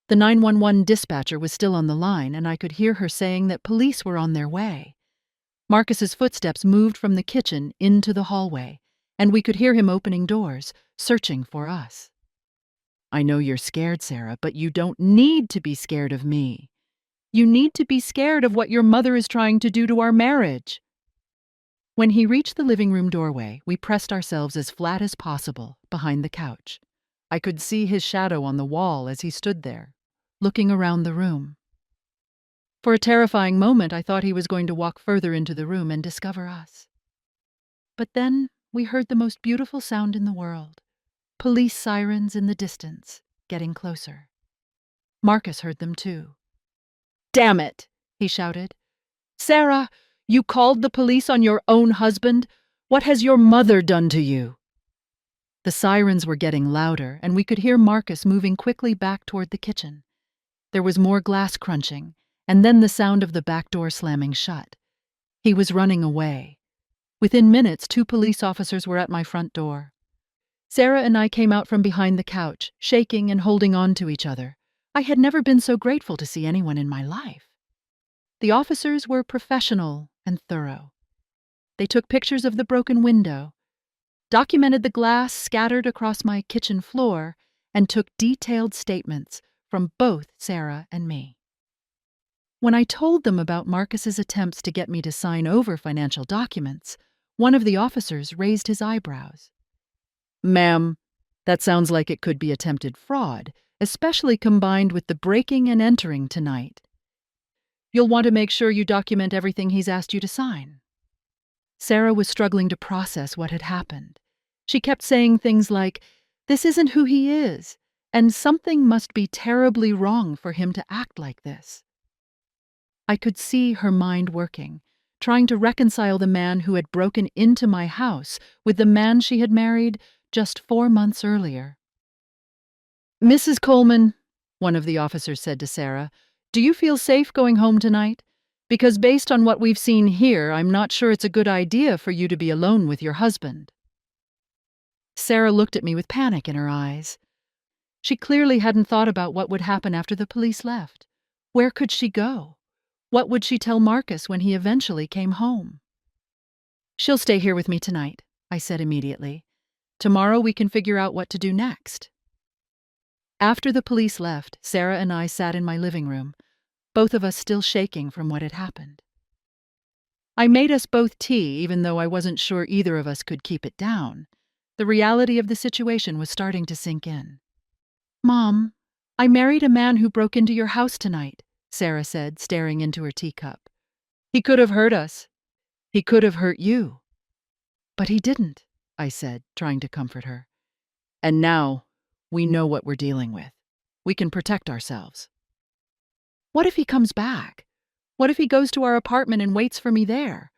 [SPEAKER 1] The 911 dispatcher was still on the line, and I could hear her saying that police were on their way. Marcus's footsteps moved from the kitchen into the hallway, and we could hear him opening doors, searching for us. I know you're scared, Sarah, but you don't need to be scared of me. You need to be scared of what your mother is trying to do to our marriage. When he reached the living room doorway, we pressed ourselves as flat as possible behind the couch. I could see his shadow on the wall as he stood there, looking around the room. For a terrifying moment, I thought he was going to walk further into the room and discover us. But then we heard the most beautiful sound in the world. Police sirens in the distance, getting closer. Marcus heard them too. Damn it, he shouted. Sarah, you called the police on your own husband? What has your mother done to you?" The sirens were getting louder, and we could hear Marcus moving quickly back toward the kitchen. There was more glass crunching, and then the sound of the back door slamming shut. He was running away. Within minutes, 2 police officers were at my front door. Sarah and I came out from behind the couch, shaking and holding on to each other. I had never been so grateful to see anyone in my life. The officers were professional and thorough. They took pictures of the broken window, documented the glass scattered across my kitchen floor, and took detailed statements from both Sarah and me. When I told them about Marcus's attempts to get me to sign over financial documents, one of the officers raised his eyebrows. "Ma'am, that sounds like it could be attempted fraud, especially combined with the breaking and entering tonight. You'll want to make sure you document everything he's asked you to sign." Sarah was struggling to process what had happened. She kept saying things like, "This isn't who he is, and something must be terribly wrong for him to act like this." I could see her mind working, trying to reconcile the man who had broken into my house with the man she had married just 4 months earlier. "Mrs. Coleman," one of the officers said to Sarah, "do you feel safe going home tonight? Because based on what we've seen here, I'm not sure it's a good idea for you to be alone with your husband." Sarah looked at me with panic in her eyes. She clearly hadn't thought about what would happen after the police left. Where could she go? What would she tell Marcus when he eventually came home? "She'll stay here with me tonight," I said immediately. "Tomorrow we can figure out what to do next." After the police left, Sarah and I sat in my living room, both of us still shaking from what had happened. I made us both tea, even though I wasn't sure either of us could keep it down. The reality of the situation was starting to sink in. "Mom, I married a man who broke into your house tonight," Sarah said, staring into her teacup. "He could have hurt us. He could have hurt you." "But he didn't," I said, trying to comfort her. "And now, we know what we're dealing with. We can protect ourselves." "What if he comes back? What if he goes to our apartment and waits for me there?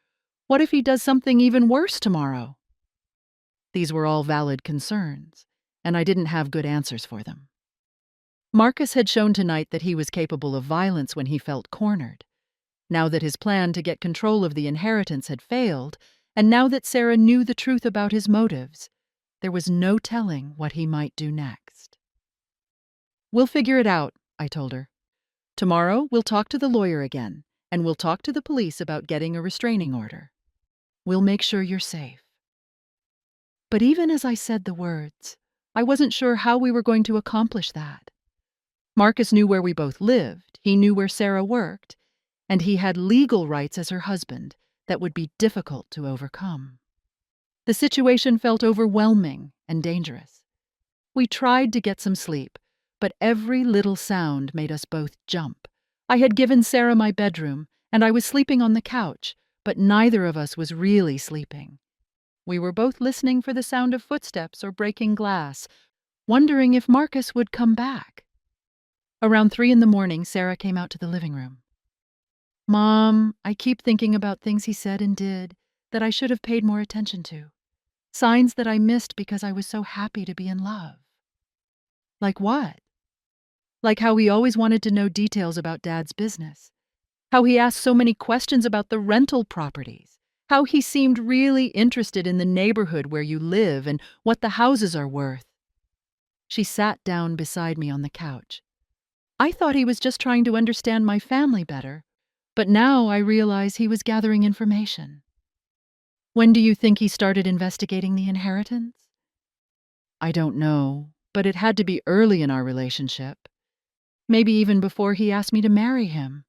[SPEAKER 1] What if he does something even worse tomorrow?" These were all valid concerns, and I didn't have good answers for them. Marcus had shown tonight that he was capable of violence when he felt cornered. Now that his plan to get control of the inheritance had failed, and now that Sarah knew the truth about his motives, there was no telling what he might do next. "We'll figure it out," I told her. "Tomorrow we'll talk to the lawyer again, and we'll talk to the police about getting a restraining order. We'll make sure you're safe." But even as I said the words, I wasn't sure how we were going to accomplish that. Marcus knew where we both lived, he knew where Sarah worked, and he had legal rights as her husband that would be difficult to overcome. The situation felt overwhelming and dangerous. We tried to get some sleep, but every little sound made us both jump. I had given Sarah my bedroom, and I was sleeping on the couch, but neither of us was really sleeping. We were both listening for the sound of footsteps or breaking glass, wondering if Marcus would come back. Around 3 a.m, Sarah came out to the living room. "Mom, I keep thinking about things he said and did that I should have paid more attention to. Signs that I missed because I was so happy to be in love." "Like what?" "Like how he always wanted to know details about Dad's business. How he asked so many questions about the rental properties. How he seemed really interested in the neighborhood where you live and what the houses are worth." She sat down beside me on the couch. "I thought he was just trying to understand my family better, but now I realize he was gathering information." "When do you think he started investigating the inheritance?" "I don't know, but it had to be early in our relationship. Maybe even before he asked me to marry him."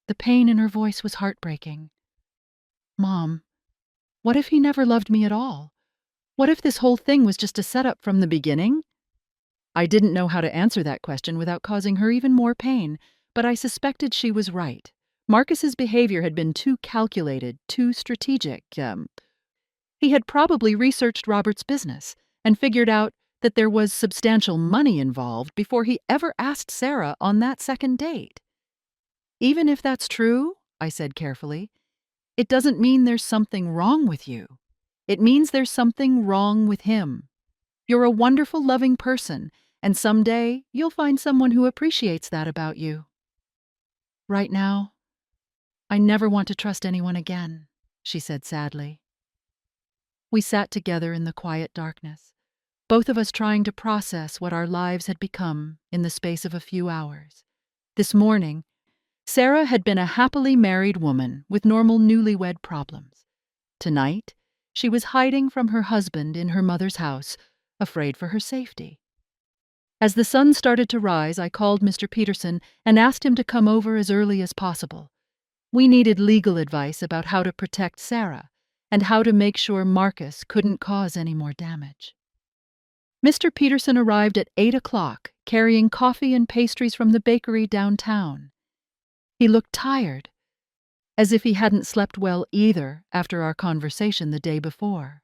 [SPEAKER 1] The pain in her voice was heartbreaking. "Mom, what if he never loved me at all? What if this whole thing was just a setup from the beginning?" I didn't know how to answer that question without causing her even more pain, but I suspected she was right. Marcus's behavior had been too calculated, too strategic. He had probably researched Robert's business and figured out that there was substantial money involved before he ever asked Sarah on that second date. "Even if that's true," I said carefully, "it doesn't mean there's something wrong with you. It means there's something wrong with him. You're a wonderful, loving person, and someday you'll find someone who appreciates that about you. Right now, I never want to trust anyone again, she said sadly. We sat together in the quiet darkness, both of us trying to process what our lives had become in the space of a few hours. This morning, Sarah had been a happily married woman with normal newlywed problems. Tonight, she was hiding from her husband in her mother's house, afraid for her safety. As the sun started to rise, I called Mr. Peterson and asked him to come over as early as possible. We needed legal advice about how to protect Sarah and how to make sure Marcus couldn't cause any more damage. Mr. Peterson arrived at 8 o'clock, carrying coffee and pastries from the bakery downtown. He looked tired, as if he hadn't slept well either after our conversation the day before.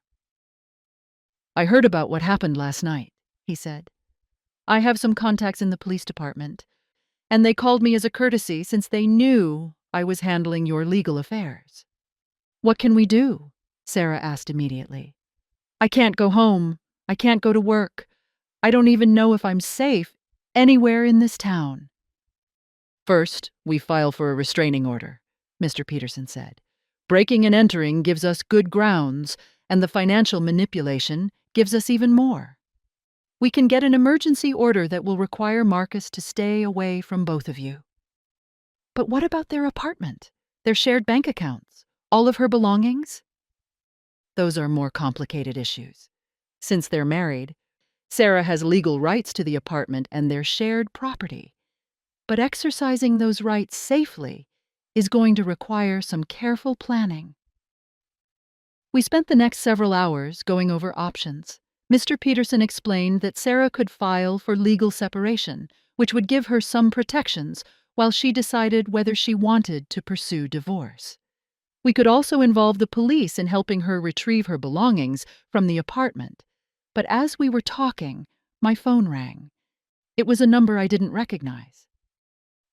[SPEAKER 1] "I heard about what happened last night," he said. "I have some contacts in the police department, and they called me as a courtesy since they knew I was handling your legal affairs." "What can we do?" Sarah asked immediately. "I can't go home. I can't go to work. I don't even know if I'm safe anywhere in this town." "First, we file for a restraining order," Mr. Peterson said. "Breaking and entering gives us good grounds, and the financial manipulation gives us even more. We can get an emergency order that will require Marcus to stay away from both of you." "But what about their apartment, their shared bank accounts, all of her belongings?" "Those are more complicated issues. Since they're married, Sarah has legal rights to the apartment and their shared property. But exercising those rights safely is going to require some careful planning." We spent the next several hours going over options. Mr. Peterson explained that Sarah could file for legal separation, which would give her some protections while she decided whether she wanted to pursue divorce. We could also involve the police in helping her retrieve her belongings from the apartment. But as we were talking, my phone rang. It was a number I didn't recognize.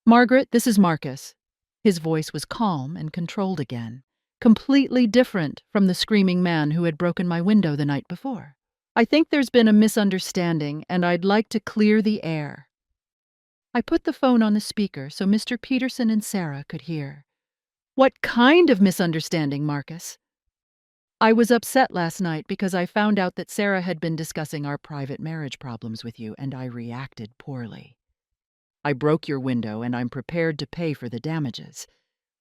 [SPEAKER 1] "Margaret, this is Marcus." His voice was calm and controlled again, completely different from the screaming man who had broken my window the night before. "I think there's been a misunderstanding, and I'd like to clear the air." I put the phone on the speaker so Mr. Peterson and Sarah could hear. "What kind of misunderstanding, Marcus?" "I was upset last night because I found out that Sarah had been discussing our private marriage problems with you, and I reacted poorly. I broke your window, and I'm prepared to pay for the damages.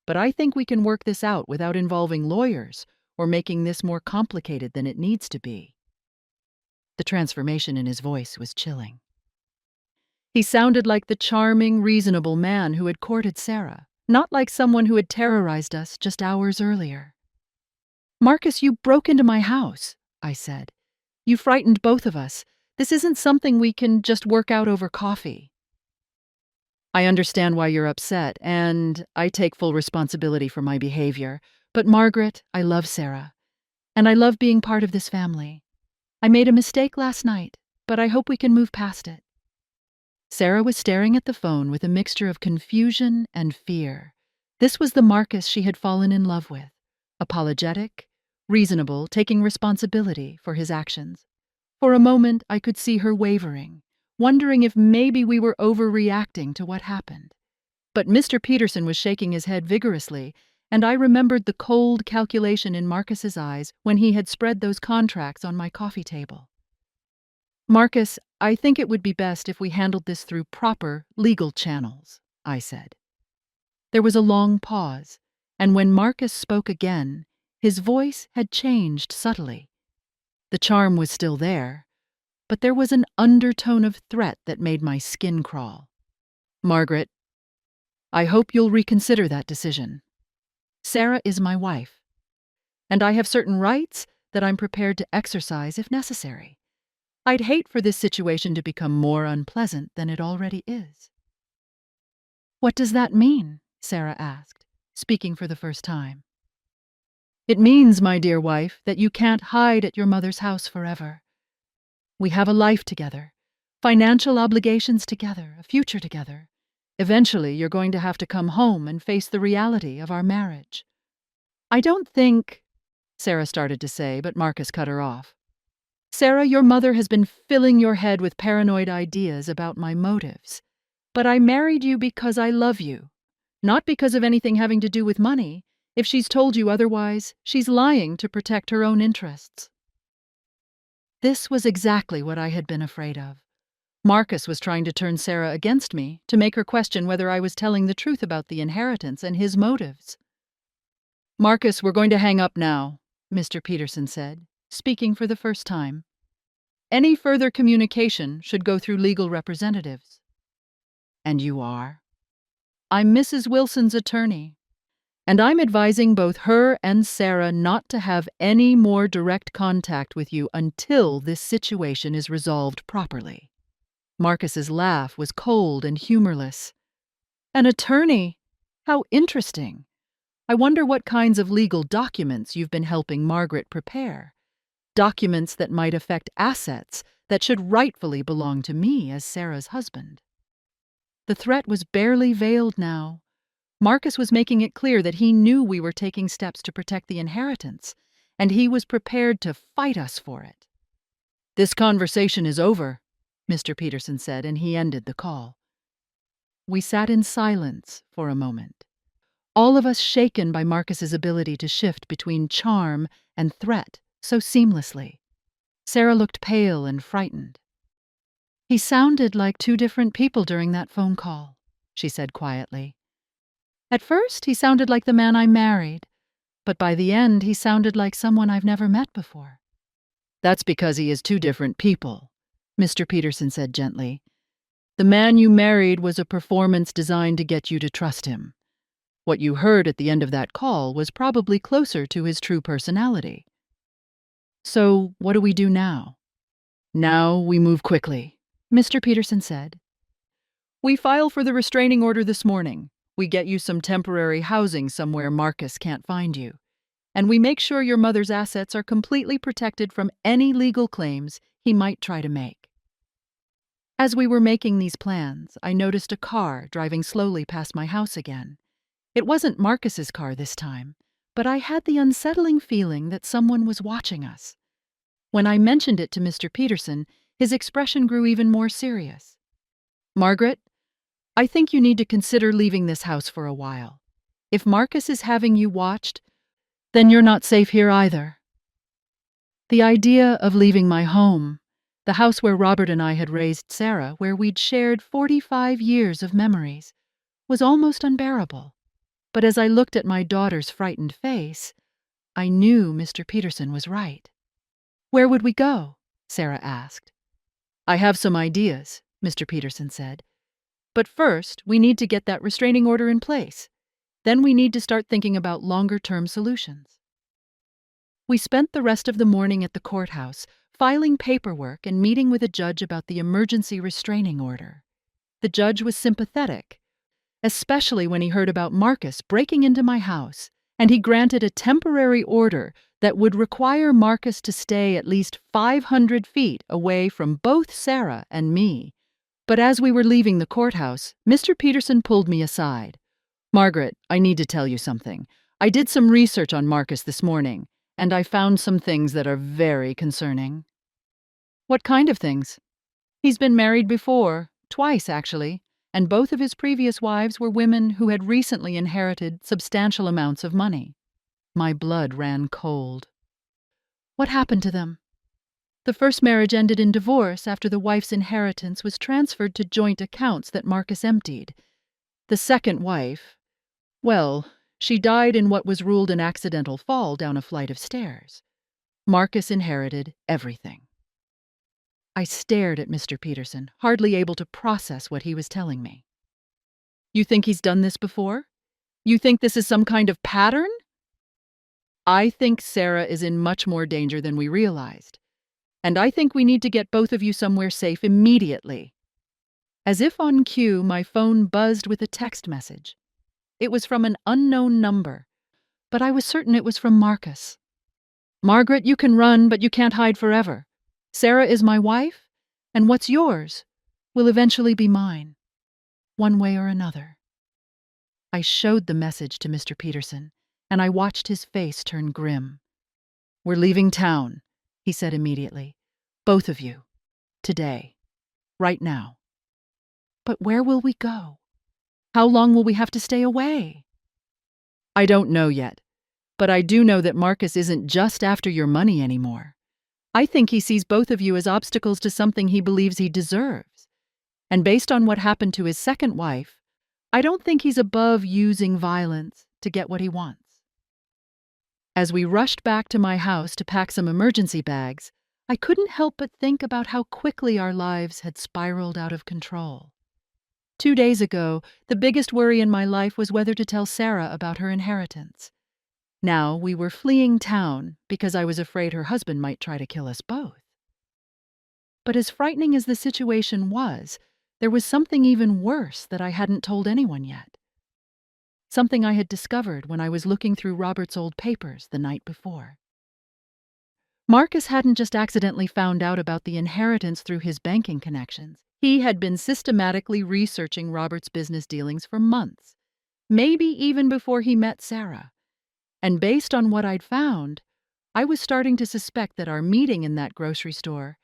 [SPEAKER 1] But I think we can work this out without involving lawyers or making this more complicated than it needs to be." The transformation in his voice was chilling. He sounded like the charming, reasonable man who had courted Sarah, not like someone who had terrorized us just hours earlier. "Marcus, you broke into my house," I said. "You frightened both of us. This isn't something we can just work out over coffee." "I understand why you're upset, and I take full responsibility for my behavior. But Margaret, I love Sarah, and I love being part of this family. I made a mistake last night, but I hope we can move past it." Sarah was staring at the phone with a mixture of confusion and fear. This was the Marcus she had fallen in love with, apologetic, reasonable, taking responsibility for his actions. For a moment, I could see her wavering, wondering if maybe we were overreacting to what happened. But Mr. Peterson was shaking his head vigorously, and I remembered the cold calculation in Marcus's eyes when he had spread those contracts on my coffee table. "Marcus, I think it would be best if we handled this through proper legal channels," I said. There was a long pause, and when Marcus spoke again, his voice had changed subtly. The charm was still there, but there was an undertone of threat that made my skin crawl. "Margaret, I hope you'll reconsider that decision. Sarah is my wife, and I have certain rights that I'm prepared to exercise if necessary. I'd hate for this situation to become more unpleasant than it already is." "What does that mean?" Sarah asked, speaking for the first time. "It means, my dear wife, that you can't hide at your mother's house forever. We have a life together, financial obligations together, a future together. Eventually, you're going to have to come home and face the reality of our marriage." "I don't think—" Sarah started to say, but Marcus cut her off. Sarah, your mother has been filling your head with paranoid ideas about my motives. But I married you because I love you, not because of anything having to do with money. If she's told you otherwise, she's lying to protect her own interests. This was exactly what I had been afraid of. Marcus was trying to turn Sarah against me, to make her question whether I was telling the truth about the inheritance and his motives. Marcus, we're going to hang up now, Mr. Peterson said, speaking for the first time. Any further communication should go through legal representatives. And you are? I'm Mrs. Wilson's attorney, and I'm advising both her and Sarah not to have any more direct contact with you until this situation is resolved properly. Marcus's laugh was cold and humorless. An attorney? How interesting. I wonder what kinds of legal documents you've been helping Margaret prepare. Documents that might affect assets that should rightfully belong to me as Sarah's husband. The threat was barely veiled now. Marcus was making it clear that he knew we were taking steps to protect the inheritance, and he was prepared to fight us for it. This conversation is over, Mr. Peterson said, and he ended the call. We sat in silence for a moment, all of us shaken by Marcus's ability to shift between charm and threat so seamlessly. Sarah looked pale and frightened. He sounded like two different people during that phone call, she said quietly. At first, he sounded like the man I married, but by the end, he sounded like someone I've never met before. That's because he is two different people, Mr. Peterson said gently. The man you married was a performance designed to get you to trust him. What you heard at the end of that call was probably closer to his true personality. So, what do we do now? Now we move quickly, Mr. Peterson said. We file for the restraining order this morning. We get you some temporary housing somewhere Marcus can't find you. And we make sure your mother's assets are completely protected from any legal claims he might try to make. As we were making these plans, I noticed a car driving slowly past my house again. It wasn't Marcus's car this time, but I had the unsettling feeling that someone was watching us. When I mentioned it to Mr. Peterson, his expression grew even more serious. Margaret, I think you need to consider leaving this house for a while. If Marcus is having you watched, then you're not safe here either. The idea of leaving my home, the house where Robert and I had raised Sarah, where we'd shared 45 years of memories, was almost unbearable. But as I looked at my daughter's frightened face, I knew Mr. Peterson was right. Where would we go? Sarah asked. I have some ideas, Mr. Peterson said. But first, we need to get that restraining order in place. Then we need to start thinking about longer-term solutions. We spent the rest of the morning at the courthouse, filing paperwork and meeting with a judge about the emergency restraining order. The judge was sympathetic, especially when he heard about Marcus breaking into my house, and he granted a temporary order that would require Marcus to stay at least 500 feet away from both Sarah and me. But as we were leaving the courthouse, Mr. Peterson pulled me aside. Margaret, I need to tell you something. I did some research on Marcus this morning, and I found some things that are very concerning. What kind of things? He's been married before, twice actually, and both of his previous wives were women who had recently inherited substantial amounts of money. My blood ran cold. What happened to them? The first marriage ended in divorce after the wife's inheritance was transferred to joint accounts that Marcus emptied. The second wife, well, she died in what was ruled an accidental fall down a flight of stairs. Marcus inherited everything. I stared at Mr. Peterson, hardly able to process what he was telling me. You think he's done this before? You think this is some kind of pattern? I think Sarah is in much more danger than we realized. And I think we need to get both of you somewhere safe immediately. As if on cue, my phone buzzed with a text message. It was from an unknown number, but I was certain it was from Marcus. Margaret, you can run, but you can't hide forever. Sarah is my wife, and what's yours will eventually be mine, one way or another. I showed the message to Mr. Peterson, and I watched his face turn grim. We're leaving town, he said immediately. Both of you. Today. Right now. But where will we go? How long will we have to stay away? I don't know yet, but I do know that Marcus isn't just after your money anymore. I think he sees both of you as obstacles to something he believes he deserves. And based on what happened to his second wife, I don't think he's above using violence to get what he wants. As we rushed back to my house to pack some emergency bags, I couldn't help but think about how quickly our lives had spiraled out of control. 2 days ago, the biggest worry in my life was whether to tell Sarah about her inheritance. Now we were fleeing town because I was afraid her husband might try to kill us both. But as frightening as the situation was, there was something even worse that I hadn't told anyone yet. Something I had discovered when I was looking through Robert's old papers the night before. Marcus hadn't just accidentally found out about the inheritance through his banking connections. He had been systematically researching Robert's business dealings for months, maybe even before he met Sarah. And based on what I'd found, I was starting to suspect that our meeting in that grocery store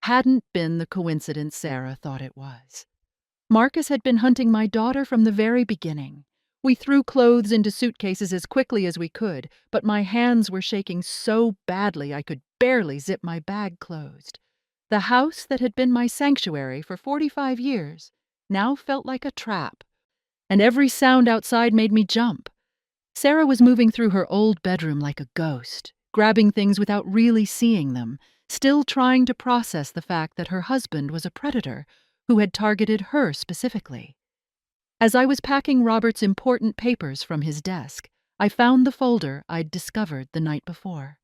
[SPEAKER 1] hadn't been the coincidence Sarah thought it was. Marcus had been hunting my daughter from the very beginning. We threw clothes into suitcases as quickly as we could, but my hands were shaking so badly I could barely zip my bag closed. The house that had been my sanctuary for 45 years now felt like a trap, and every sound outside made me jump. Sarah was moving through her old bedroom like a ghost, grabbing things without really seeing them, still trying to process the fact that her husband was a predator who had targeted her specifically. As I was packing Robert's important papers from his desk, I found the folder I'd discovered the night before,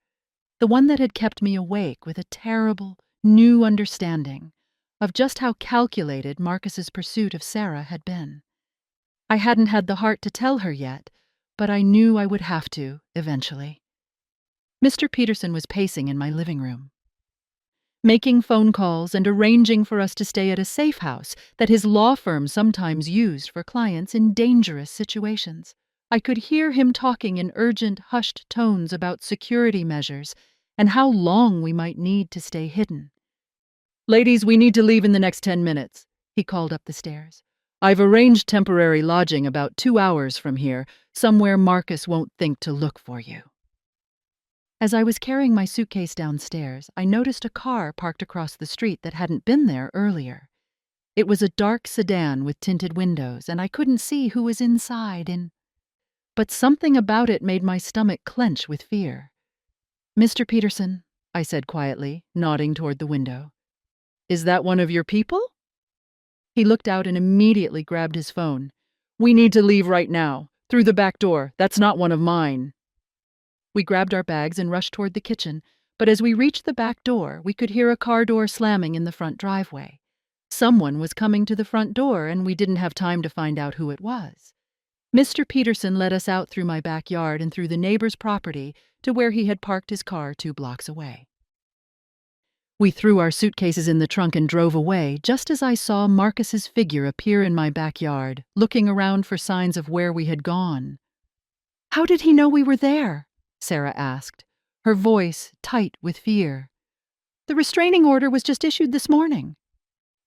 [SPEAKER 1] the one that had kept me awake with a terrible, new understanding of just how calculated Marcus's pursuit of Sarah had been. I hadn't had the heart to tell her yet, but I knew I would have to, eventually. Mr. Peterson was pacing in my living room, making phone calls and arranging for us to stay at a safe house that his law firm sometimes used for clients in dangerous situations. I could hear him talking in urgent, hushed tones about security measures and how long we might need to stay hidden. "Ladies, we need to leave in the next 10 minutes, he called up the stairs. "I've arranged temporary lodging about 2 hours from here, somewhere Marcus won't think to look for you." As I was carrying my suitcase downstairs, I noticed a car parked across the street that hadn't been there earlier. It was a dark sedan with tinted windows, and I couldn't see who was inside. But something about it made my stomach clench with fear. "Mr. Peterson," I said quietly, nodding toward the window. "Is that one of your people?" He looked out and immediately grabbed his phone. "We need to leave right now. Through the back door. That's not one of mine." We grabbed our bags and rushed toward the kitchen, but as we reached the back door, we could hear a car door slamming in the front driveway. Someone was coming to the front door, and we didn't have time to find out who it was. Mr. Peterson led us out through my backyard and through the neighbor's property to where he had parked his car 2 blocks away. We threw our suitcases in the trunk and drove away just as I saw Marcus's figure appear in my backyard, looking around for signs of where we had gone. "How did he know we were there?" Sarah asked, her voice tight with fear. "The restraining order was just issued this morning."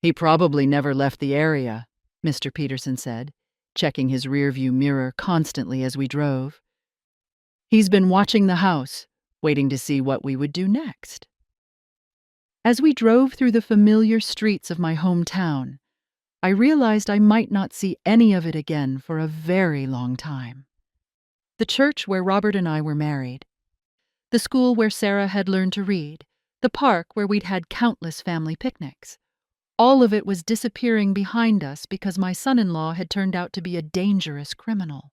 [SPEAKER 1] "He probably never left the area," Mr. Peterson said, checking his rearview mirror constantly as we drove. "He's been watching the house, waiting to see what we would do next." As we drove through the familiar streets of my hometown, I realized I might not see any of it again for a very long time. The church where Robert and I were married, the school where Sarah had learned to read, the park where we'd had countless family picnics. All of it was disappearing behind us because my son-in-law had turned out to be a dangerous criminal.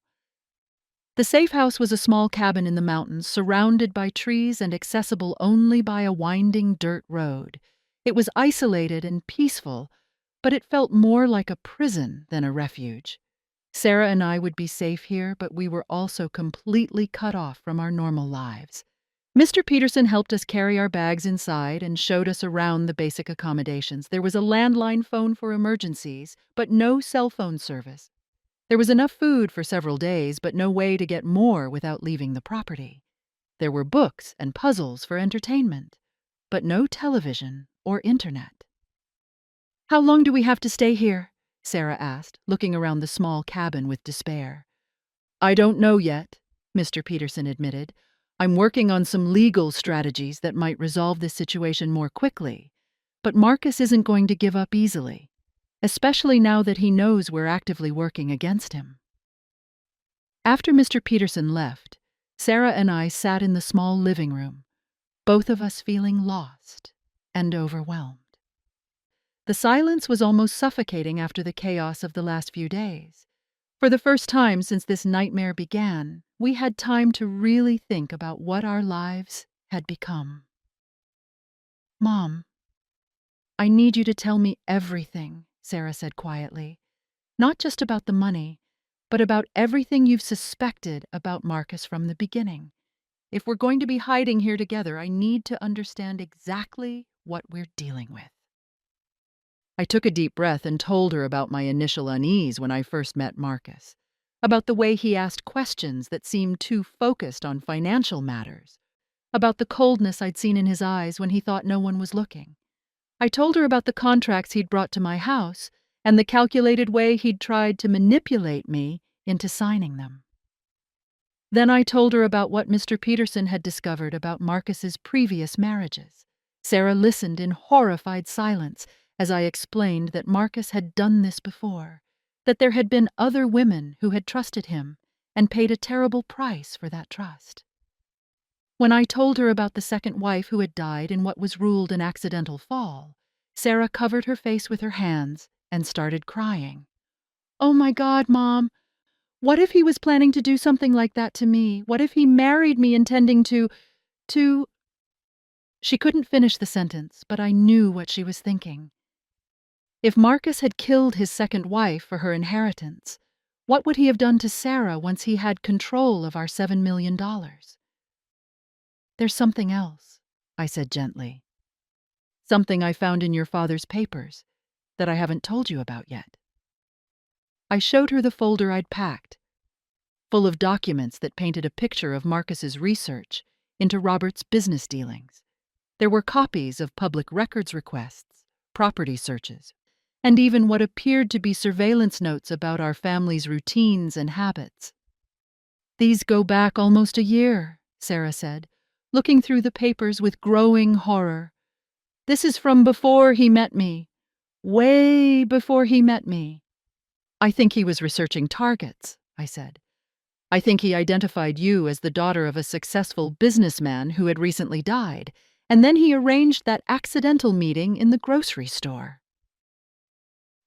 [SPEAKER 1] The safe house was a small cabin in the mountains, surrounded by trees and accessible only by a winding dirt road. It was isolated and peaceful, but it felt more like a prison than a refuge. Sarah and I would be safe here, but we were also completely cut off from our normal lives. Mr. Peterson helped us carry our bags inside and showed us around the basic accommodations. There was a landline phone for emergencies, but no cell phone service. There was enough food for several days, but no way to get more without leaving the property. There were books and puzzles for entertainment, but no television or internet. "How long do we have to stay here?" Sarah asked, looking around the small cabin with despair. "I don't know yet," Mr. Peterson admitted. "I'm working on some legal strategies that might resolve this situation more quickly. But Marcus isn't going to give up easily, especially now that he knows we're actively working against him." After Mr. Peterson left, Sarah and I sat in the small living room, both of us feeling lost and overwhelmed. The silence was almost suffocating after the chaos of the last few days. For the first time since this nightmare began, we had time to really think about what our lives had become. "Mom, I need you to tell me everything," Sarah said quietly. "Not just about the money, but about everything you've suspected about Marcus from the beginning. If we're going to be hiding here together, I need to understand exactly what we're dealing with." I took a deep breath and told her about my initial unease when I first met Marcus, about the way he asked questions that seemed too focused on financial matters, about the coldness I'd seen in his eyes when he thought no one was looking. I told her about the contracts he'd brought to my house and the calculated way he'd tried to manipulate me into signing them. Then I told her about what Mr. Peterson had discovered about Marcus's previous marriages. Sarah listened in horrified silence as I explained that Marcus had done this before, that there had been other women who had trusted him and paid a terrible price for that trust. When I told her about the second wife who had died in what was ruled an accidental fall, Sarah covered her face with her hands and started crying. "Oh my God, Mom! What if he was planning to do something like that to me? What if he married me intending to... She couldn't finish the sentence, but I knew what she was thinking. If Marcus had killed his second wife for her inheritance, what would he have done to Sarah once he had control of our $7 million? "There's something else," I said gently. "Something I found in your father's papers that I haven't told you about yet." I showed her the folder I'd packed, full of documents that painted a picture of Marcus's research into Robert's business dealings. There were copies of public records requests, property searches, and even what appeared to be surveillance notes about our family's routines and habits. "These go back almost a year," Sarah said, looking through the papers with growing horror. "This is from before he met me. Way before he met me." "I think he was researching targets," I said. "I think he identified you as the daughter of a successful businessman who had recently died, and then he arranged that accidental meeting in the grocery store."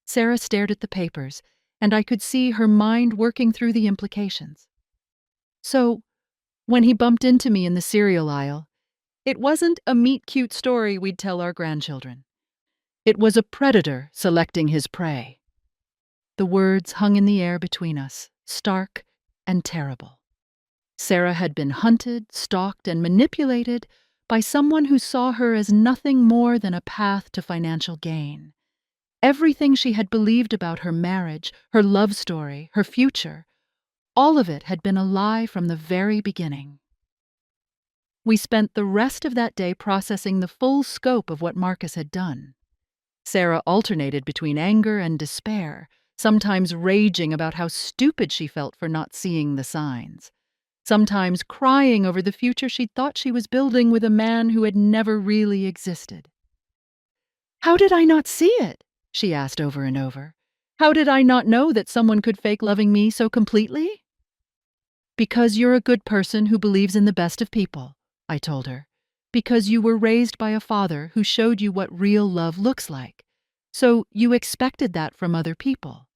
[SPEAKER 1] Sarah stared at the papers, and I could see her mind working through the implications. "So, when he bumped into me in the cereal aisle, it wasn't a meet-cute story we'd tell our grandchildren. It was a predator selecting his prey." The words hung in the air between us, stark and terrible. Sarah had been hunted, stalked, and manipulated by someone who saw her as nothing more than a path to financial gain. Everything she had believed about her marriage, her love story, her future, all of it had been a lie from the very beginning. We spent the rest of that day processing the full scope of what Marcus had done. Sarah alternated between anger and despair, sometimes raging about how stupid she felt for not seeing the signs, sometimes crying over the future she'd thought she was building with a man who had never really existed. "How did I not see it?" she asked over and over. "How did I not know that someone could fake loving me so completely?" "Because you're a good person who believes in the best of people," I told her. "Because you were raised by a father who showed you what real love looks like. So you expected that from other people.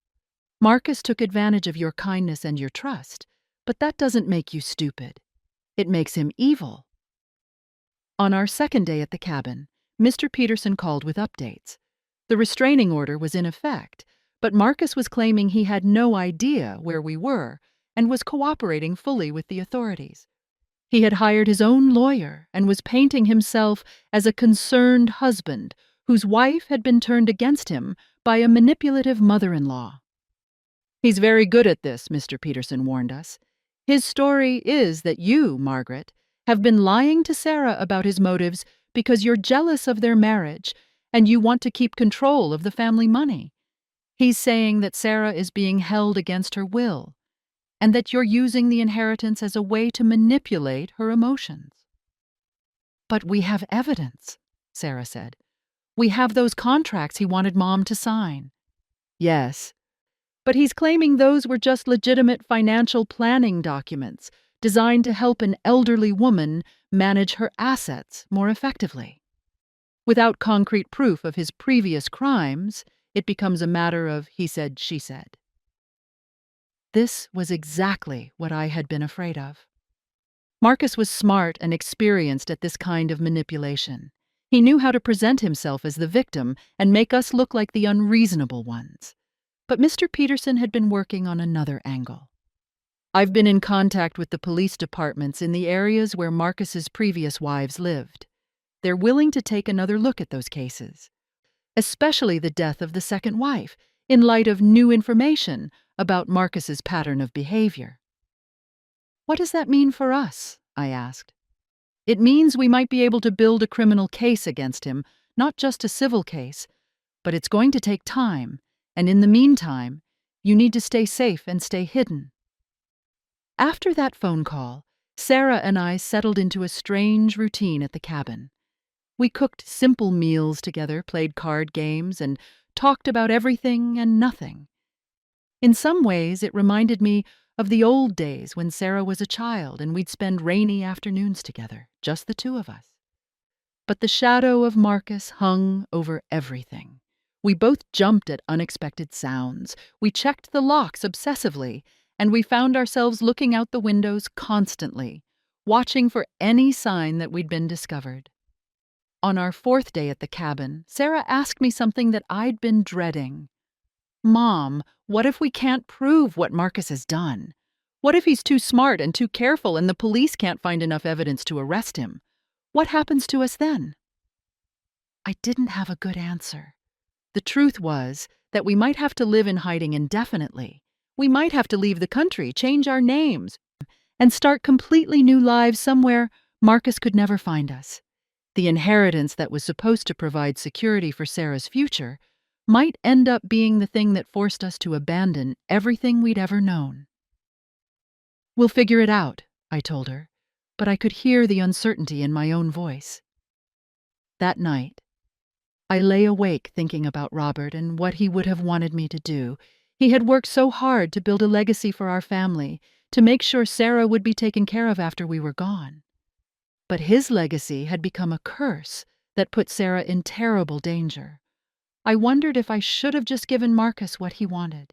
[SPEAKER 1] Marcus took advantage of your kindness and your trust, but that doesn't make you stupid. It makes him evil." On our second day at the cabin, Mr. Peterson called with updates. The restraining order was in effect, but Marcus was claiming he had no idea where we were and was cooperating fully with the authorities. He had hired his own lawyer and was painting himself as a concerned husband whose wife had been turned against him by a manipulative mother-in-law. "He's very good at this," Mr. Peterson warned us. "His story is that you, Margaret, have been lying to Sarah about his motives because you're jealous of their marriage and you want to keep control of the family money. He's saying that Sarah is being held against her will and that you're using the inheritance as a way to manipulate her emotions. But we have evidence, Sarah said. We have those contracts he wanted Mom to sign. Yes, but he's claiming those were just legitimate financial planning documents designed to help an elderly woman manage her assets more effectively. Without concrete proof of his previous crimes, it becomes a matter of he said, she said. This was exactly what I had been afraid of. Marcus was smart and experienced at this kind of manipulation. He knew how to present himself as the victim and make us look like the unreasonable ones. But Mr. Peterson had been working on another angle. I've been in contact with the police departments in the areas where Marcus's previous wives lived. They're willing to take another look at those cases, especially the death of the second wife, in light of new information about Marcus's pattern of behavior. What does that mean for us? I asked. It means we might be able to build a criminal case against him, not just a civil case, but it's going to take time, and in the meantime, you need to stay safe and stay hidden. After that phone call, Sarah and I settled into a strange routine at the cabin. We cooked simple meals together, played card games, and talked about everything and nothing. In some ways, it reminded me of the old days when Sarah was a child and we'd spend rainy afternoons together, just the two of us. But the shadow of Marcus hung over everything. We both jumped at unexpected sounds. We checked the locks obsessively, and we found ourselves looking out the windows constantly, watching for any sign that we'd been discovered. On our fourth day at the cabin, Sarah asked me something that I'd been dreading. Mom, what if we can't prove what Marcus has done? What if he's too smart and too careful and the police can't find enough evidence to arrest him? What happens to us then? I didn't have a good answer. The truth was that we might have to live in hiding indefinitely. We might have to leave the country, change our names, and start completely new lives somewhere Marcus could never find us. The inheritance that was supposed to provide security for Sarah's future might end up being the thing that forced us to abandon everything we'd ever known. We'll figure it out, I told her, but I could hear the uncertainty in my own voice. That night, I lay awake thinking about Robert and what he would have wanted me to do. He had worked so hard to build a legacy for our family, to make sure Sarah would be taken care of after we were gone. But his legacy had become a curse that put Sarah in terrible danger. I wondered if I should have just given Marcus what he wanted.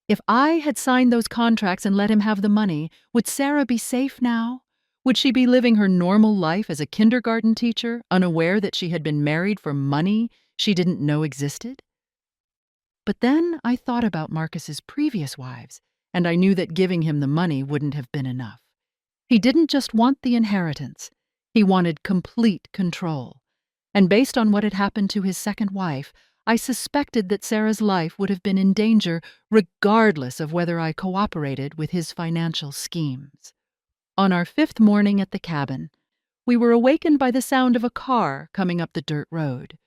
[SPEAKER 1] If I had signed those contracts and let him have the money, would Sarah be safe now? Would she be living her normal life as a kindergarten teacher, unaware that she had been married for money she didn't know existed? But then I thought about Marcus's previous wives, and I knew that giving him the money wouldn't have been enough. He didn't just want the inheritance. He wanted complete control. And based on what had happened to his second wife, I suspected that Sarah's life would have been in danger regardless of whether I cooperated with his financial schemes. On our fifth morning at the cabin, we were awakened by the sound of a car coming up the dirt road.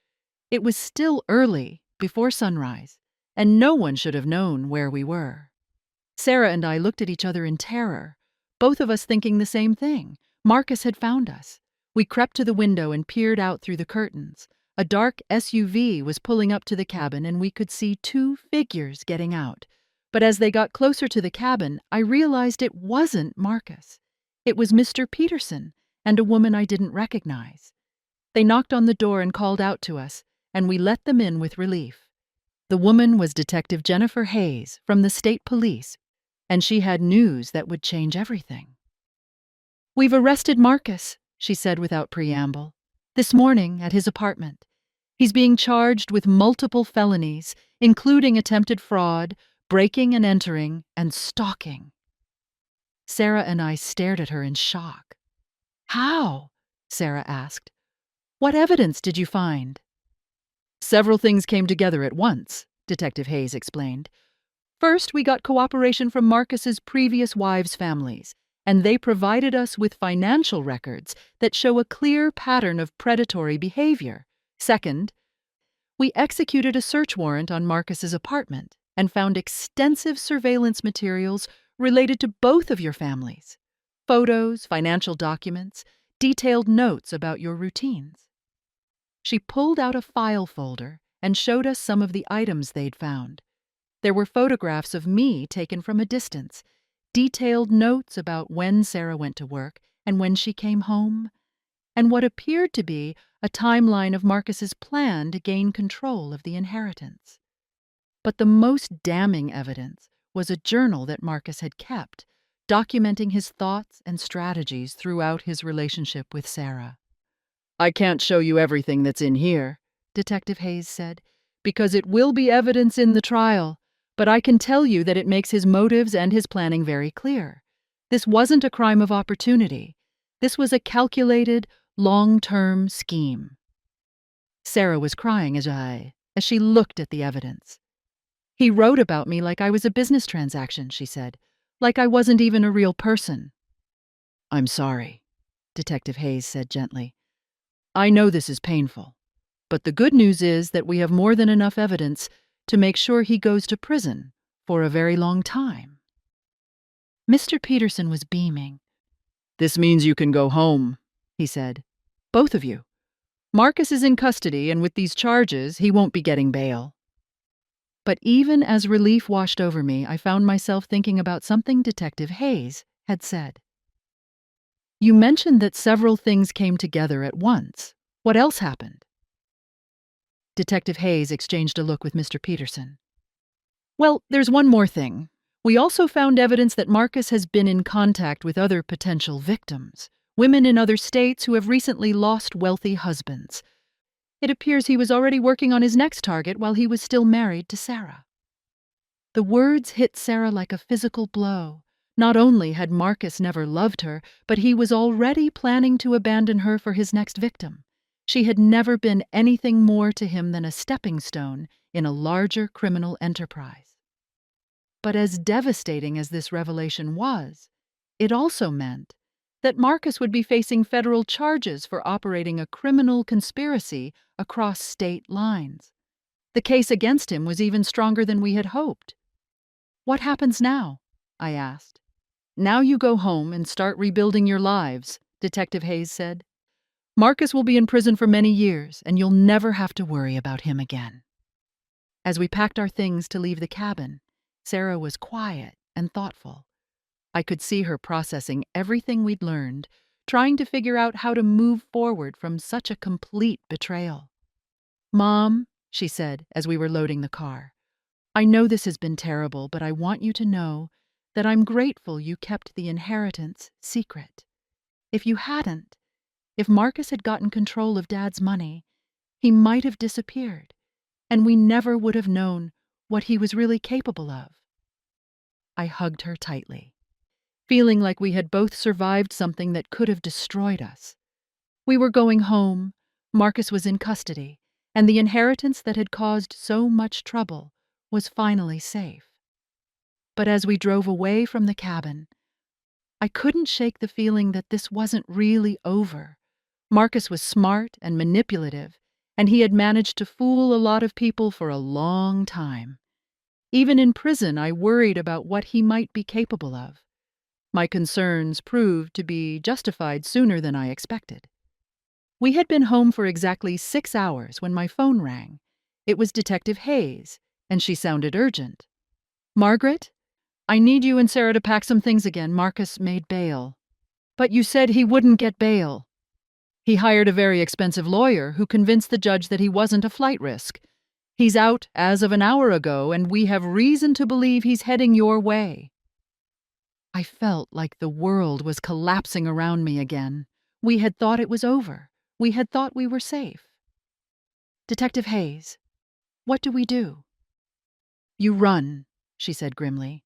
[SPEAKER 1] It was still early, before sunrise, and no one should have known where we were. Sarah and I looked at each other in terror, both of us thinking the same thing. Marcus had found us. We crept to the window and peered out through the curtains. A dark SUV was pulling up to the cabin, and we could see two figures getting out. But as they got closer to the cabin, I realized it wasn't Marcus. It was Mr. Peterson and a woman I didn't recognize. They knocked on the door and called out to us, and we let them in with relief. The woman was Detective Jennifer Hayes from the state police, and she had news that would change everything. "We've arrested Marcus," she said without preamble. "This morning at his apartment. He's being charged with multiple felonies, including attempted fraud, breaking and entering, and stalking." Sarah and I stared at her in shock. "How?" Sarah asked. "What evidence did you find?" "Several things came together at once," Detective Hayes explained. "First, we got cooperation from Marcus's previous wives' families, and they provided us with financial records that show a clear pattern of predatory behavior. Second, we executed a search warrant on Marcus's apartment and found extensive surveillance materials related to both of your families. Photos, financial documents, detailed notes about your routines. She pulled out a file folder and showed us some of the items they'd found. There were photographs of me taken from a distance, detailed notes about when Sarah went to work and when she came home, and what appeared to be a timeline of Marcus's plan to gain control of the inheritance. But the most damning evidence was a journal that Marcus had kept, documenting his thoughts and strategies throughout his relationship with Sarah. "I can't show you everything that's in here," Detective Hayes said, "because it will be evidence in the trial, but I can tell you that it makes his motives and his planning very clear. This wasn't a crime of opportunity. This was a calculated, long-term scheme." Sarah was crying as she looked at the evidence. "He wrote about me like I was a business transaction," she said, "like I wasn't even a real person." "I'm sorry," Detective Hayes said gently. "I know this is painful, but the good news is that we have more than enough evidence to make sure he goes to prison for a very long time." Mr. Peterson was beaming. "This means you can go home," he said. "Both of you. Marcus is in custody, and with these charges, he won't be getting bail." But even as relief washed over me, I found myself thinking about something Detective Hayes had said. "You mentioned that several things came together at once. What else happened?" Detective Hayes exchanged a look with Mr. Peterson. "Well, there's one more thing. We also found evidence that Marcus has been in contact with other potential victims, women in other states who have recently lost wealthy husbands. It appears he was already working on his next target while he was still married to Sarah." The words hit Sarah like a physical blow. Not only had Marcus never loved her, but he was already planning to abandon her for his next victim. She had never been anything more to him than a stepping stone in a larger criminal enterprise. But as devastating as this revelation was, it also meant that Marcus would be facing federal charges for operating a criminal conspiracy across state lines. The case against him was even stronger than we had hoped. "What happens now?" I asked. "Now you go home and start rebuilding your lives," Detective Hayes said. "Marcus will be in prison for many years, and you'll never have to worry about him again." As we packed our things to leave the cabin, Sarah was quiet and thoughtful. I could see her processing everything we'd learned, trying to figure out how to move forward from such a complete betrayal. "Mom," she said as we were loading the car, "I know this has been terrible, but I want you to know that I'm grateful you kept the inheritance secret. If you hadn't, if Marcus had gotten control of Dad's money, he might have disappeared, and we never would have known what he was really capable of." I hugged her tightly, feeling like we had both survived something that could have destroyed us. We were going home, Marcus was in custody, and the inheritance that had caused so much trouble was finally safe. But as we drove away from the cabin, I couldn't shake the feeling that this wasn't really over. Marcus was smart and manipulative, and he had managed to fool a lot of people for a long time. Even in prison, I worried about what he might be capable of. My concerns proved to be justified sooner than I expected. We had been home for exactly 6 hours when my phone rang. It was Detective Hayes, and she sounded urgent. "Margaret, I need you and Sarah to pack some things again. Marcus made bail." "But you said he wouldn't get bail." "He hired a very expensive lawyer who convinced the judge that he wasn't a flight risk. He's out as of an hour ago, and we have reason to believe he's heading your way." I felt like the world was collapsing around me again. We had thought it was over. We had thought we were safe. "Detective Hayes, what do we do?" "You run," she said grimly.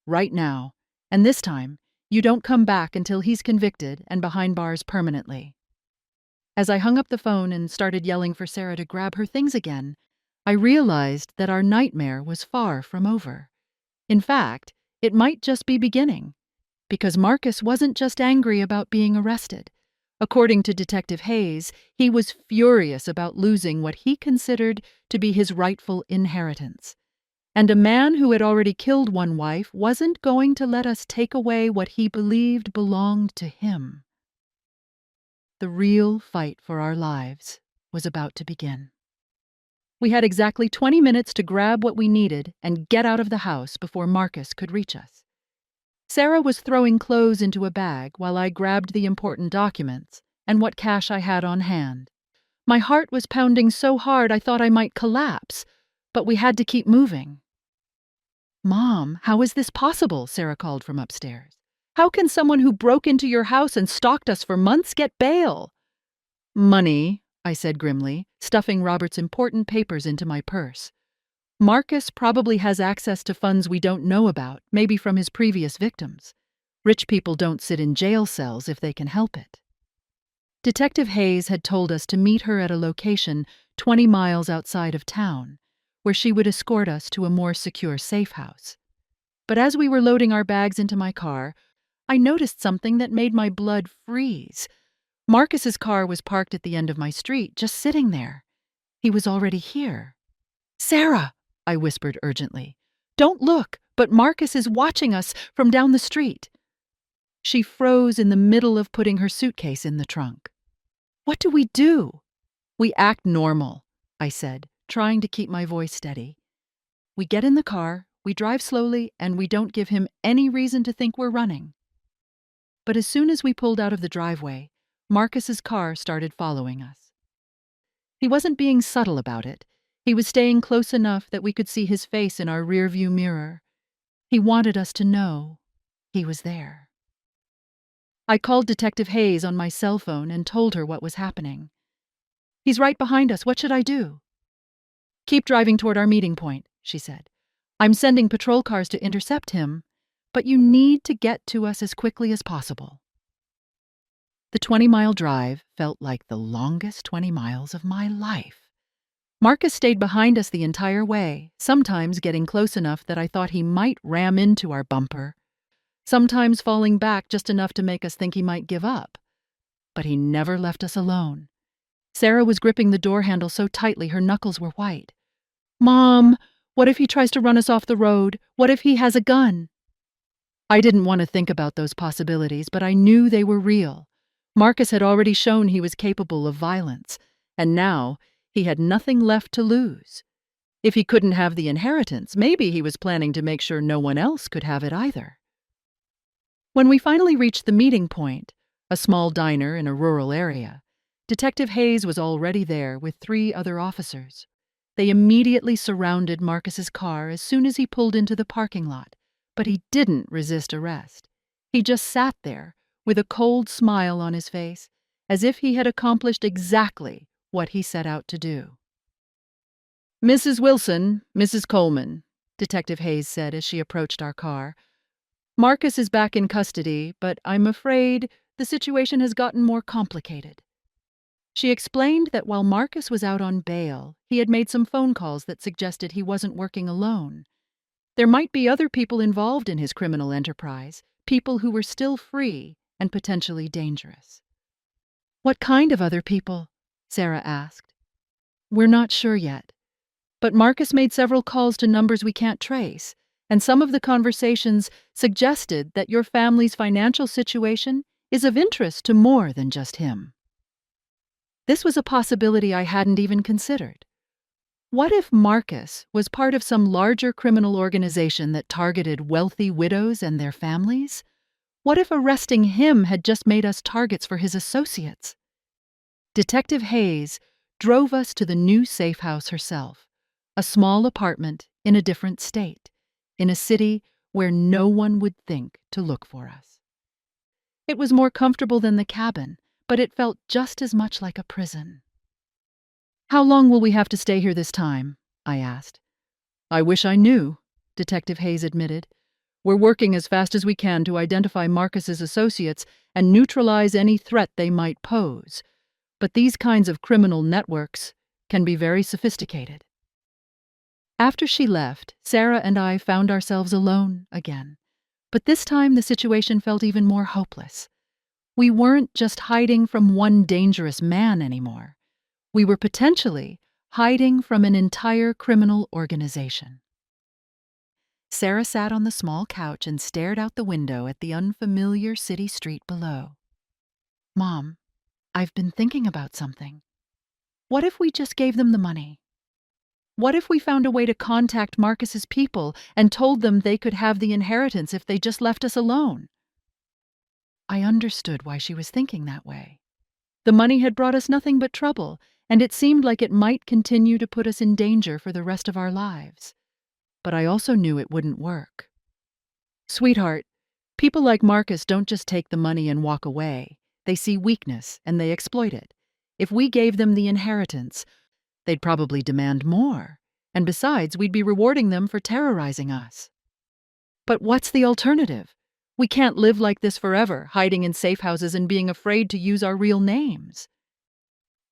[SPEAKER 1] "Right now. And this time, you don't come back until he's convicted and behind bars permanently." As I hung up the phone and started yelling for Sarah to grab her things again, I realized that our nightmare was far from over. In fact, it might just be beginning. because Marcus wasn't just angry about being arrested. According to Detective Hayes, he was furious about losing what he considered to be his rightful inheritance. And a man who had already killed one wife wasn't going to let us take away what he believed belonged to him. The real fight for our lives was about to begin. We had exactly 20 minutes to grab what we needed and get out of the house before Marcus could reach us. Sarah was throwing clothes into a bag while I grabbed the important documents and what cash I had on hand. My heart was pounding so hard I thought I might collapse, but we had to keep moving. "Mom, how is this possible?" Sarah called from upstairs. "How can someone who broke into your house and stalked us for months get bail?" "Money," I said grimly, stuffing Robert's important papers into my purse. "Marcus probably has access to funds we don't know about, maybe from his previous victims. Rich people don't sit in jail cells if they can help it." Detective Hayes had told us to meet her at a location 20 miles outside of town, where she would escort us to a more secure safe house. But as we were loading our bags into my car, I noticed something that made my blood freeze. Marcus's car was parked at the end of my street, just sitting there. He was already here. "Sarah," I whispered urgently, "don't look, but Marcus is watching us from down the street." She froze in the middle of putting her suitcase in the trunk. "What do we do?" "We act normal," I said, trying to keep my voice steady. "We get in the car, we drive slowly, and we don't give him any reason to think we're running." But as soon as we pulled out of the driveway, Marcus's car started following us. He wasn't being subtle about it. He was staying close enough that we could see his face in our rearview mirror. He wanted us to know he was there. I called Detective Hayes on my cell phone and told her what was happening. "He's right behind us. What should I do?" "Keep driving toward our meeting point," she said. "I'm sending patrol cars to intercept him, but you need to get to us as quickly as possible." The 20-mile drive felt like the longest 20 miles of my life. Marcus stayed behind us the entire way, sometimes getting close enough that I thought he might ram into our bumper, sometimes falling back just enough to make us think he might give up. But he never left us alone. Sarah was gripping the door handle so tightly her knuckles were white. "Mom, what if he tries to run us off the road? What if he has a gun?" I didn't want to think about those possibilities, but I knew they were real. Marcus had already shown he was capable of violence, and now he had nothing left to lose. If he couldn't have the inheritance, maybe he was planning to make sure no one else could have it either. When we finally reached the meeting point, a small diner in a rural area, Detective Hayes was already there with 3 other officers. They immediately surrounded Marcus's car as soon as he pulled into the parking lot, but he didn't resist arrest. He just sat there with a cold smile on his face, as if he had accomplished exactly what he set out to do. "Mrs. Wilson, Mrs. Coleman," Detective Hayes said as she approached our car. "Marcus is back in custody, but I'm afraid the situation has gotten more complicated." She explained that while Marcus was out on bail, he had made some phone calls that suggested he wasn't working alone. There might be other people involved in his criminal enterprise, people who were still free and potentially dangerous. "What kind of other people?" Sarah asked. "We're not sure yet. But Marcus made several calls to numbers we can't trace, and some of the conversations suggested that your family's financial situation is of interest to more than just him." This was a possibility I hadn't even considered. What if Marcus was part of some larger criminal organization that targeted wealthy widows and their families? What if arresting him had just made us targets for his associates? Detective Hayes drove us to the new safe house herself, a small apartment in a different state, in a city where no one would think to look for us. It was more comfortable than the cabin, but it felt just as much like a prison. "How long will we have to stay here this time?" I asked. "I wish I knew," Detective Hayes admitted. "We're working as fast as we can to identify Marcus's associates and neutralize any threat they might pose. But these kinds of criminal networks can be very sophisticated." After she left, Sarah and I found ourselves alone again. But this time the situation felt even more hopeless. We weren't just hiding from one dangerous man anymore. We were potentially hiding from an entire criminal organization. Sarah sat on the small couch and stared out the window at the unfamiliar city street below. Mom, I've been thinking about something. What if we just gave them the money? What if we found a way to contact Marcus's people and told them they could have the inheritance if they just left us alone? I understood why she was thinking that way. The money had brought us nothing but trouble, and it seemed like it might continue to put us in danger for the rest of our lives. But I also knew it wouldn't work. Sweetheart, people like Marcus don't just take the money and walk away. They see weakness and they exploit it. If we gave them the inheritance, they'd probably demand more. And besides, we'd be rewarding them for terrorizing us. But what's the alternative? We can't live like this forever, hiding in safe houses and being afraid to use our real names.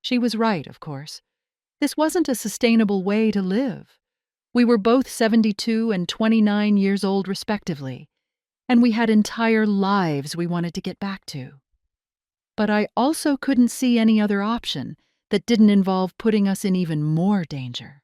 [SPEAKER 1] She was right, of course. This wasn't a sustainable way to live. We were both 72 and 29 years old, respectively, and we had entire lives we wanted to get back to. But I also couldn't see any other option that didn't involve putting us in even more danger.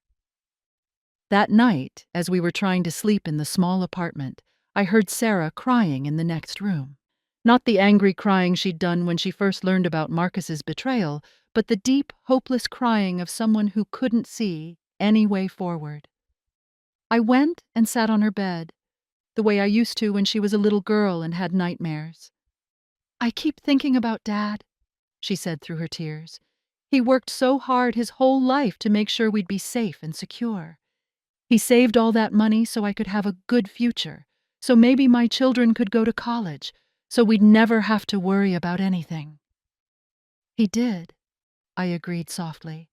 [SPEAKER 1] That night, as we were trying to sleep in the small apartment, I heard Sarah crying in the next room. Not the angry crying she'd done when she first learned about Marcus's betrayal, but the deep, hopeless crying of someone who couldn't see any way forward. I went and sat on her bed, the way I used to when she was a little girl and had nightmares. I keep thinking about Dad, she said through her tears. He worked so hard his whole life to make sure we'd be safe and secure. He saved all that money so I could have a good future, so maybe my children could go to college, so we'd never have to worry about anything. He did, I agreed softly.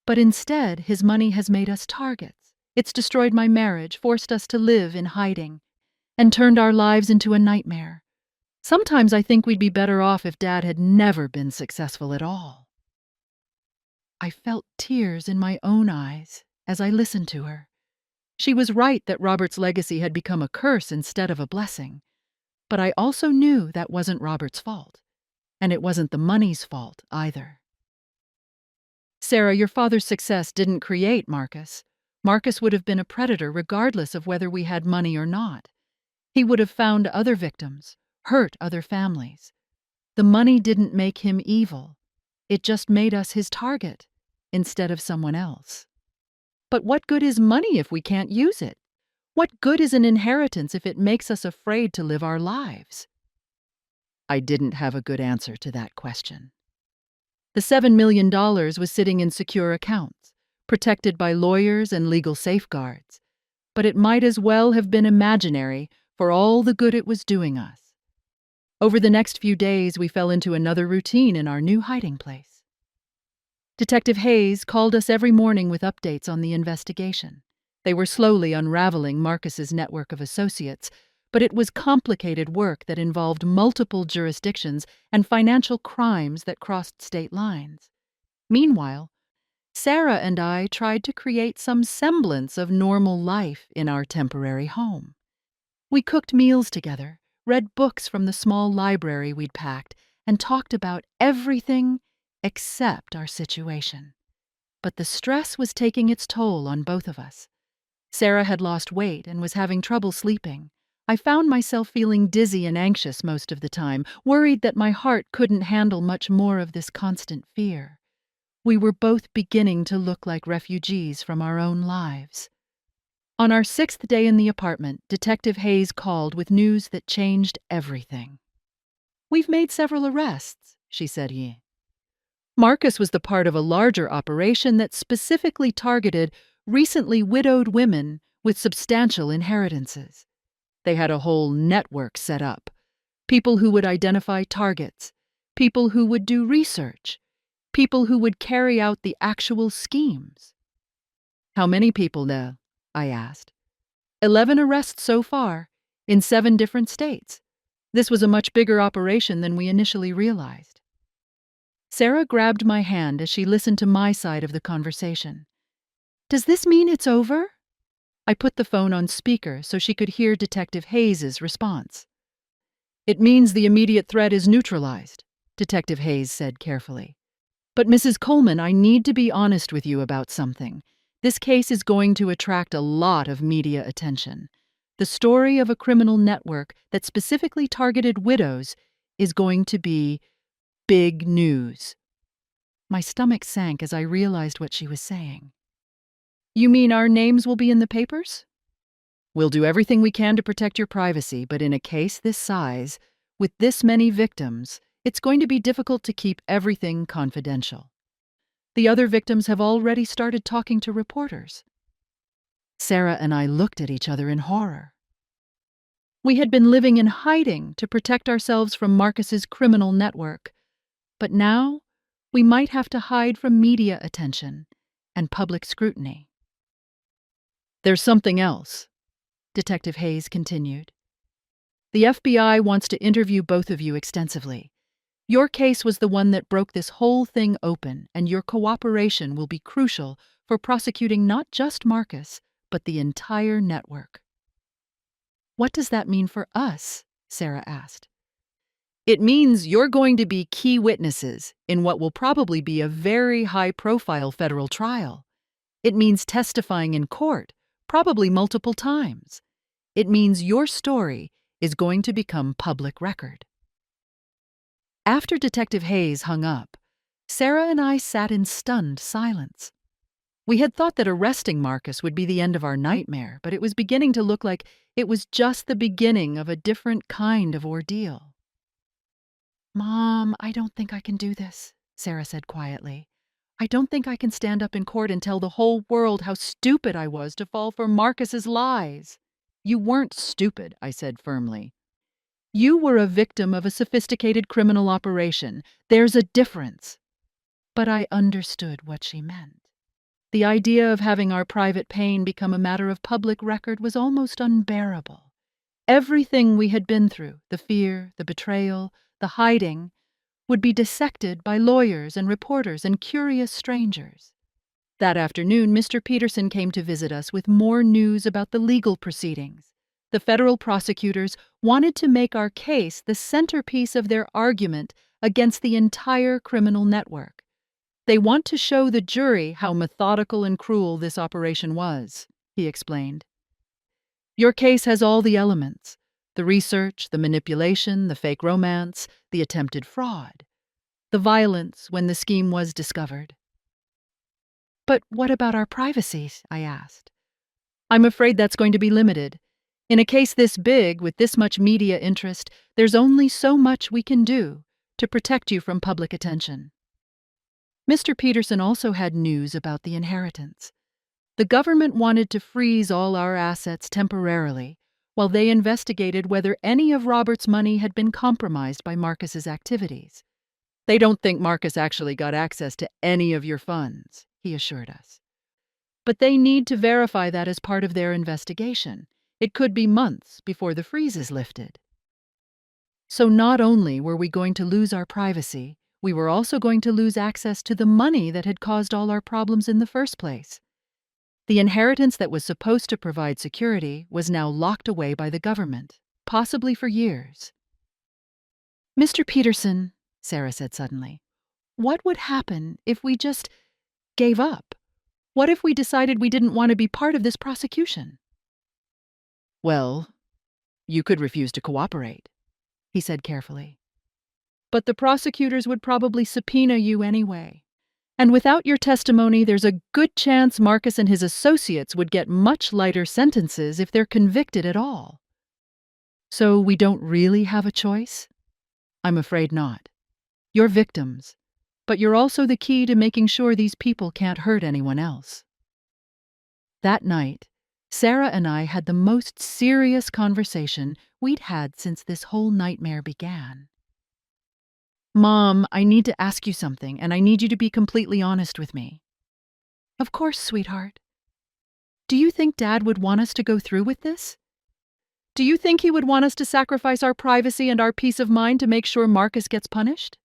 [SPEAKER 1] But instead, his money has made us targets. It's destroyed my marriage, forced us to live in hiding, and turned our lives into a nightmare. Sometimes I think we'd be better off if Dad had never been successful at all. I felt tears in my own eyes as I listened to her. She was right that Robert's legacy had become a curse instead of a blessing. But I also knew that wasn't Robert's fault. And it wasn't the money's fault either. Sarah, your father's success didn't create Marcus. Marcus would have been a predator regardless of whether we had money or not. He would have found other victims, hurt other families. The money didn't make him evil. It just made us his target instead of someone else. But what good is money if we can't use it? What good is an inheritance if it makes us afraid to live our lives? I didn't have a good answer to that question. The $7 million was sitting in secure accounts, protected by lawyers and legal safeguards. But it might as well have been imaginary for all the good it was doing us. Over the next few days, we fell into another routine in our new hiding place. Detective Hayes called us every morning with updates on the investigation. They were slowly unraveling Marcus's network of associates, but it was complicated work that involved multiple jurisdictions and financial crimes that crossed state lines. Meanwhile, Sarah and I tried to create some semblance of normal life in our temporary home. We cooked meals together, read books from the small library we'd packed, and talked about everything except our situation. But the stress was taking its toll on both of us. Sarah had lost weight and was having trouble sleeping. I found myself feeling dizzy and anxious most of the time, worried that my heart couldn't handle much more of this constant fear. We were both beginning to look like refugees from our own lives. On our 6th day in the apartment, Detective Hayes called with news that changed everything. "We've made several arrests," she said. Marcus was the part of a larger operation that specifically targeted recently widowed women with substantial inheritances. They had a whole network set up. People who would identify targets, people who would do research, people who would carry out the actual schemes. "How many people there?" I asked. 11 arrests so far, in 7 different states. This was a much bigger operation than we initially realized. Sarah grabbed my hand as she listened to my side of the conversation. "Does this mean it's over?" I put the phone on speaker so she could hear Detective Hayes's response. "It means the immediate threat is neutralized," Detective Hayes said carefully. "But Mrs. Coleman, I need to be honest with you about something. This case is going to attract a lot of media attention. The story of a criminal network that specifically targeted widows is going to be big news." My stomach sank as I realized what she was saying. "You mean our names will be in the papers?" "We'll do everything we can to protect your privacy, but in a case this size, with this many victims, it's going to be difficult to keep everything confidential. The other victims have already started talking to reporters." Sarah and I looked at each other in horror. We had been living in hiding to protect ourselves from Marcus's criminal network, but now we might have to hide from media attention and public scrutiny. "There's something else," Detective Hayes continued. "The FBI wants to interview both of you extensively. Your case was the one that broke this whole thing open, and your cooperation will be crucial for prosecuting not just Marcus, but the entire network." "What does that mean for us?" Sarah asked. "It means you're going to be key witnesses in what will probably be a very high-profile federal trial. It means testifying in court, probably multiple times. It means your story is going to become public record." After Detective Hayes hung up, Sarah and I sat in stunned silence. We had thought that arresting Marcus would be the end of our nightmare, but it was beginning to look like it was just the beginning of a different kind of ordeal. "Mom, I don't think I can do this," Sarah said quietly. "I don't think I can stand up in court and tell the whole world how stupid I was to fall for Marcus's lies." "You weren't stupid," I said firmly. "You were a victim of a sophisticated criminal operation. There's a difference." But I understood what she meant. The idea of having our private pain become a matter of public record was almost unbearable. Everything we had been through, the fear, the betrayal, the hiding, would be dissected by lawyers and reporters and curious strangers. That afternoon, Mr. Peterson came to visit us with more news about the legal proceedings. The federal prosecutors wanted to make our case the centerpiece of their argument against the entire criminal network. "They want to show the jury how methodical and cruel this operation was," he explained. "Your case has all the elements: the research, the manipulation, the fake romance, the attempted fraud, the violence when the scheme was discovered." "But what about our privacy?" I asked. "I'm afraid that's going to be limited. In a case this big, with this much media interest, there's only so much we can do to protect you from public attention." Mr. Peterson also had news about the inheritance. The government wanted to freeze all our assets temporarily while they investigated whether any of Robert's money had been compromised by Marcus's activities. "They don't think Marcus actually got access to any of your funds," he assured us. "But they need to verify that as part of their investigation. It could be months before the freeze is lifted." So not only were we going to lose our privacy, we were also going to lose access to the money that had caused all our problems in the first place. The inheritance that was supposed to provide security was now locked away by the government, possibly for years. "Mr. Peterson," Sarah said suddenly, "what would happen if we just gave up? What if we decided we didn't want to be part of this prosecution?" "Well, you could refuse to cooperate," he said carefully. "But the prosecutors would probably subpoena you anyway. And without your testimony, there's a good chance Marcus and his associates would get much lighter sentences if they're convicted at all. So we don't really have a choice?" "I'm afraid not. You're victims, but you're also the key to making sure these people can't hurt anyone else." That night, Sarah and I had the most serious conversation we'd had since this whole nightmare began. "Mom, I need to ask you something, and I need you to be completely honest with me." "Of course, sweetheart." "Do you think Dad would want us to go through with this? Do you think he would want us to sacrifice our privacy and our peace of mind to make sure Marcus gets punished?"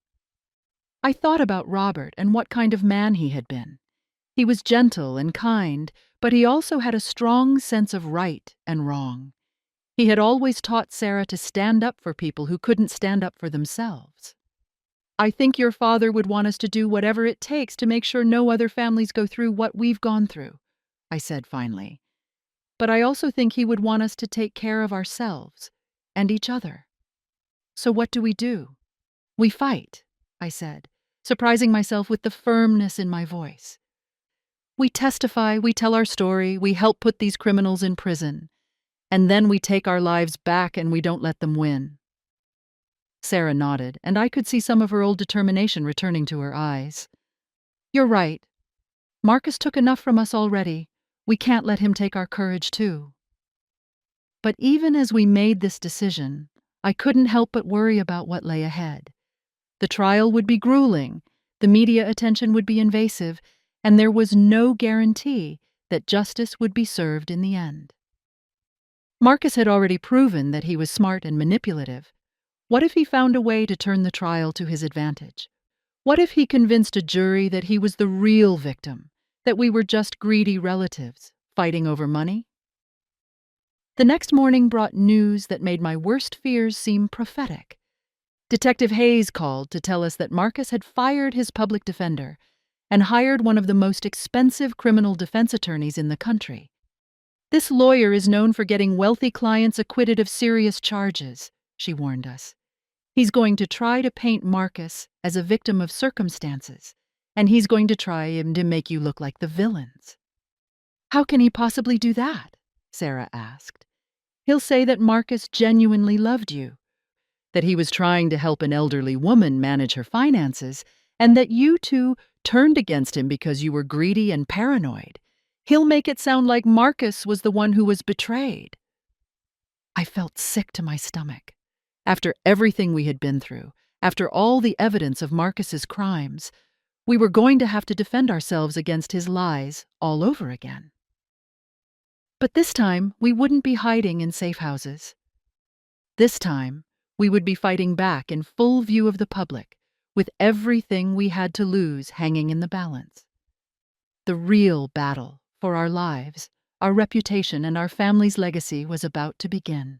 [SPEAKER 1] I thought about Robert and what kind of man he had been. He was gentle and kind, but he also had a strong sense of right and wrong. He had always taught Sarah to stand up for people who couldn't stand up for themselves. "I think your father would want us to do whatever it takes to make sure no other families go through what we've gone through," I said finally. "But I also think he would want us to take care of ourselves and each other. So what do? We fight," I said, surprising myself with the firmness in my voice. "We testify, we tell our story, we help put these criminals in prison. And then we take our lives back and we don't let them win." Sarah nodded, and I could see some of her old determination returning to her eyes. "You're right. Marcus took enough from us already. We can't let him take our courage too." But even as we made this decision, I couldn't help but worry about what lay ahead. The trial would be grueling, the media attention would be invasive, and there was no guarantee that justice would be served in the end. Marcus had already proven that he was smart and manipulative. What if he found a way to turn the trial to his advantage? What if he convinced a jury that he was the real victim, that we were just greedy relatives fighting over money? The next morning brought news that made my worst fears seem prophetic. Detective Hayes called to tell us that Marcus had fired his public defender and hired one of the most expensive criminal defense attorneys in the country. "This lawyer is known for getting wealthy clients acquitted of serious charges," she warned us. "He's going to try to paint Marcus as a victim of circumstances, and he's going to try to make you look like the villains." "How can he possibly do that?" Sarah asked. "He'll say that Marcus genuinely loved you, that he was trying to help an elderly woman manage her finances, and that you two turned against him because you were greedy and paranoid. He'll make it sound like Marcus was the one who was betrayed." I felt sick to my stomach. After everything we had been through, after all the evidence of Marcus's crimes, we were going to have to defend ourselves against his lies all over again. But this time, we wouldn't be hiding in safe houses. This time, we would be fighting back in full view of the public, with everything we had to lose hanging in the balance. The real battle for our lives, our reputation, and our family's legacy was about to begin.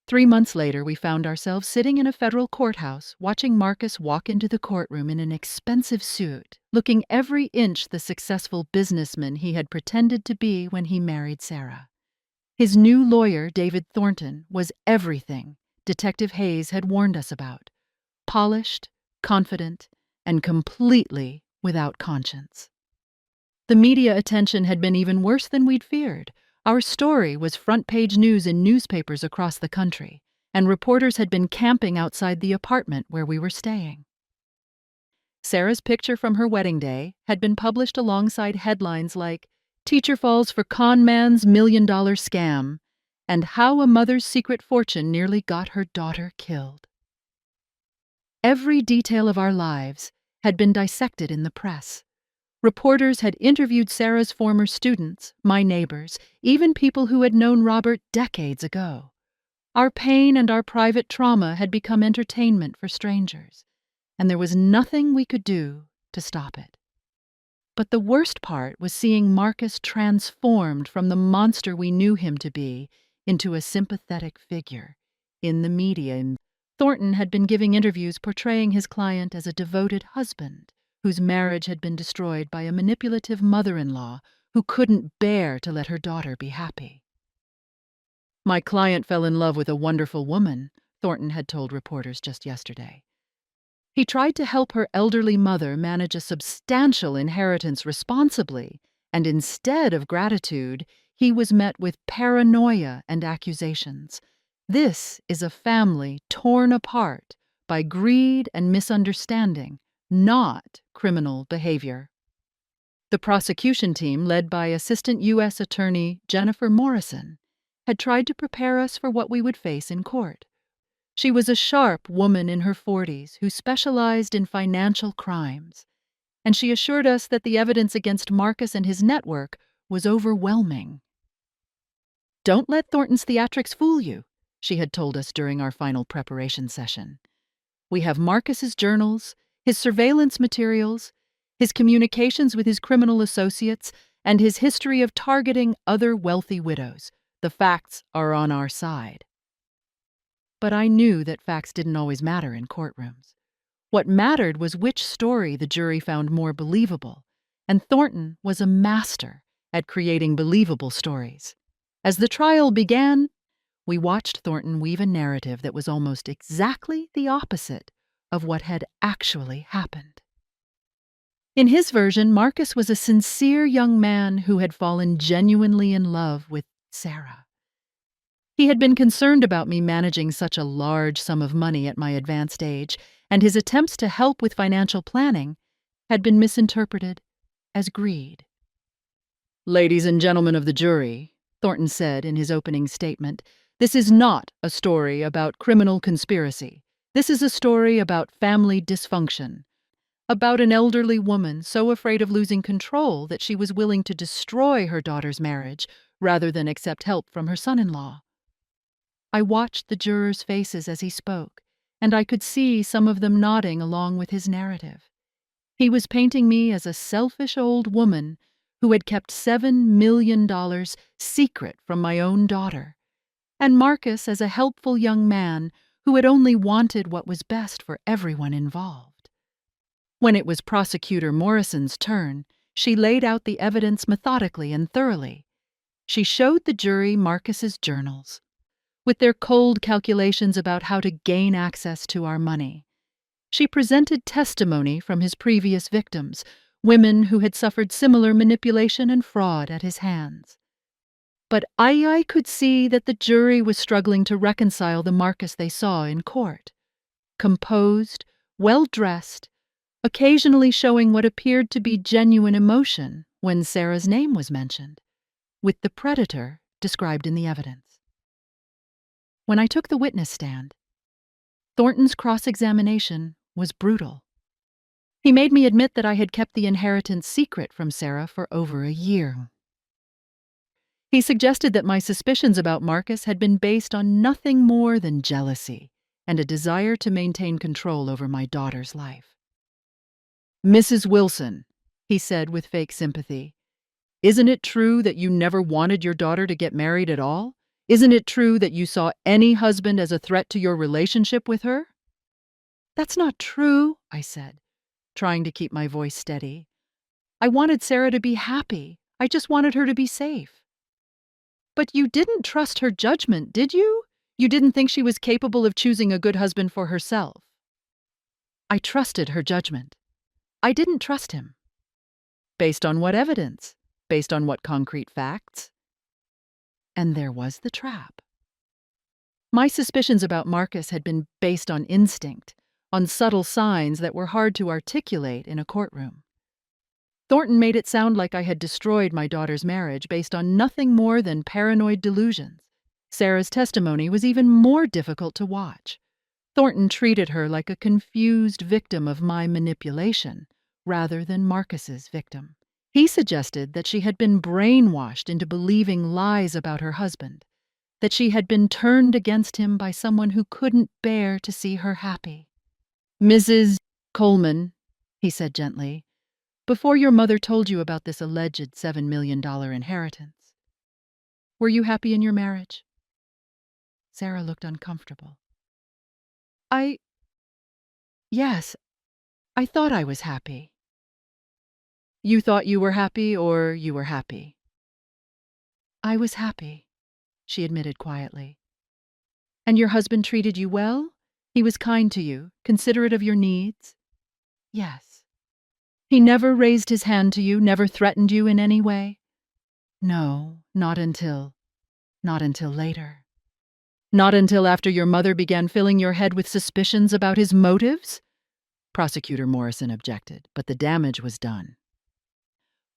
[SPEAKER 1] 3 months later, we found ourselves sitting in a federal courthouse, watching Marcus walk into the courtroom in an expensive suit, looking every inch the successful businessman he had pretended to be when he married Sarah. His new lawyer, David Thornton, was everything Detective Hayes had warned us about: polished, confident, and completely without conscience. The media attention had been even worse than we'd feared. Our story was front-page news in newspapers across the country, and reporters had been camping outside the apartment where we were staying. Sarah's picture from her wedding day had been published alongside headlines like "Teacher Falls for Con Man's $1 Million Scam" and "How a Mother's Secret Fortune Nearly Got Her Daughter Killed." Every detail of our lives had been dissected in the press. Reporters had interviewed Sarah's former students, my neighbors, even people who had known Robert decades ago. Our pain and our private trauma had become entertainment for strangers, and there was nothing we could do to stop it. But the worst part was seeing Marcus transformed from the monster we knew him to be into a sympathetic figure. In the media, Thornton had been giving interviews portraying his client as a devoted husband whose marriage had been destroyed by a manipulative mother-in-law who couldn't bear to let her daughter be happy. "My client fell in love with a wonderful woman," Thornton had told reporters just yesterday. "He tried to help her elderly mother manage a substantial inheritance responsibly, and instead of gratitude, he was met with paranoia and accusations. This is a family torn apart by greed and misunderstanding, not criminal behavior." The prosecution team, led by Assistant U.S. Attorney Jennifer Morrison, had tried to prepare us for what we would face in court. She was a sharp woman in her 40s who specialized in financial crimes, and she assured us that the evidence against Marcus and his network was overwhelming. "Don't let Thornton's theatrics fool you," she had told us during our final preparation session. "We have Marcus's journals, his surveillance materials, his communications with his criminal associates, and his history of targeting other wealthy widows. The facts are on our side. But I knew that facts didn't always matter in courtrooms. What mattered was which story the jury found more believable, and Thornton was a master at creating believable stories. As the trial began, we watched Thornton weave a narrative that was almost exactly the opposite of what had actually happened. In his version, Marcus was a sincere young man who had fallen genuinely in love with Sarah. He had been concerned about me managing such a large sum of money at my advanced age, and his attempts to help with financial planning had been misinterpreted as greed. "Ladies and gentlemen of the jury," Thornton said in his opening statement, "this is not a story about criminal conspiracy. This is a story about family dysfunction, about an elderly woman so afraid of losing control that she was willing to destroy her daughter's marriage rather than accept help from her son-in-law." I watched the jurors' faces as he spoke, and I could see some of them nodding along with his narrative. He was painting me as a selfish old woman who had kept $7 million secret from my own daughter, and Marcus as a helpful young man who had only wanted what was best for everyone involved. When it was Prosecutor Morrison's turn, she laid out the evidence methodically and thoroughly. She showed the jury Marcus's journals, with their cold calculations about how to gain access to our money. She presented testimony from his previous victims, women who had suffered similar manipulation and fraud at his hands. But I could see that the jury was struggling to reconcile the Marcus they saw in court. Composed, well-dressed, occasionally showing what appeared to be genuine emotion when Sarah's name was mentioned, with the predator described in the evidence. When I took the witness stand, Thornton's cross-examination was brutal. He made me admit that I had kept the inheritance secret from Sarah for over a year. He suggested that my suspicions about Marcus had been based on nothing more than jealousy and a desire to maintain control over my daughter's life. "Mrs. Wilson," he said with fake sympathy, "isn't it true that you never wanted your daughter to get married at all? Isn't it true that you saw any husband as a threat to your relationship with her?" "That's not true," I said, trying to keep my voice steady. "I wanted Sarah to be happy. I just wanted her to be safe." "But you didn't trust her judgment, did you? You didn't think she was capable of choosing a good husband for herself?" "I trusted her judgment. I didn't trust him." "Based on what evidence? Based on what concrete facts?" And there was the trap. My suspicions about Marcus had been based on instinct, on subtle signs that were hard to articulate in a courtroom. Thornton made it sound like I had destroyed my daughter's marriage based on nothing more than paranoid delusions. Sarah's testimony was even more difficult to watch. Thornton treated her like a confused victim of my manipulation, rather than Marcus's victim. He suggested that she had been brainwashed into believing lies about her husband, that she had been turned against him by someone who couldn't bear to see her happy. "Mrs. Coleman," he said gently, "before your mother told you about this alleged $7 million inheritance, were you happy in your marriage?" Sarah looked uncomfortable. Yes, I thought I was happy." "You thought you were happy, or you were happy?" "I was happy," she admitted quietly. "And your husband treated you well? He was kind to you, considerate of your needs?" "Yes." "He never raised his hand to you, never threatened you in any way?" "No, not until later." "Not until after your mother began filling your head with suspicions about his motives?" Prosecutor Morrison objected, but the damage was done.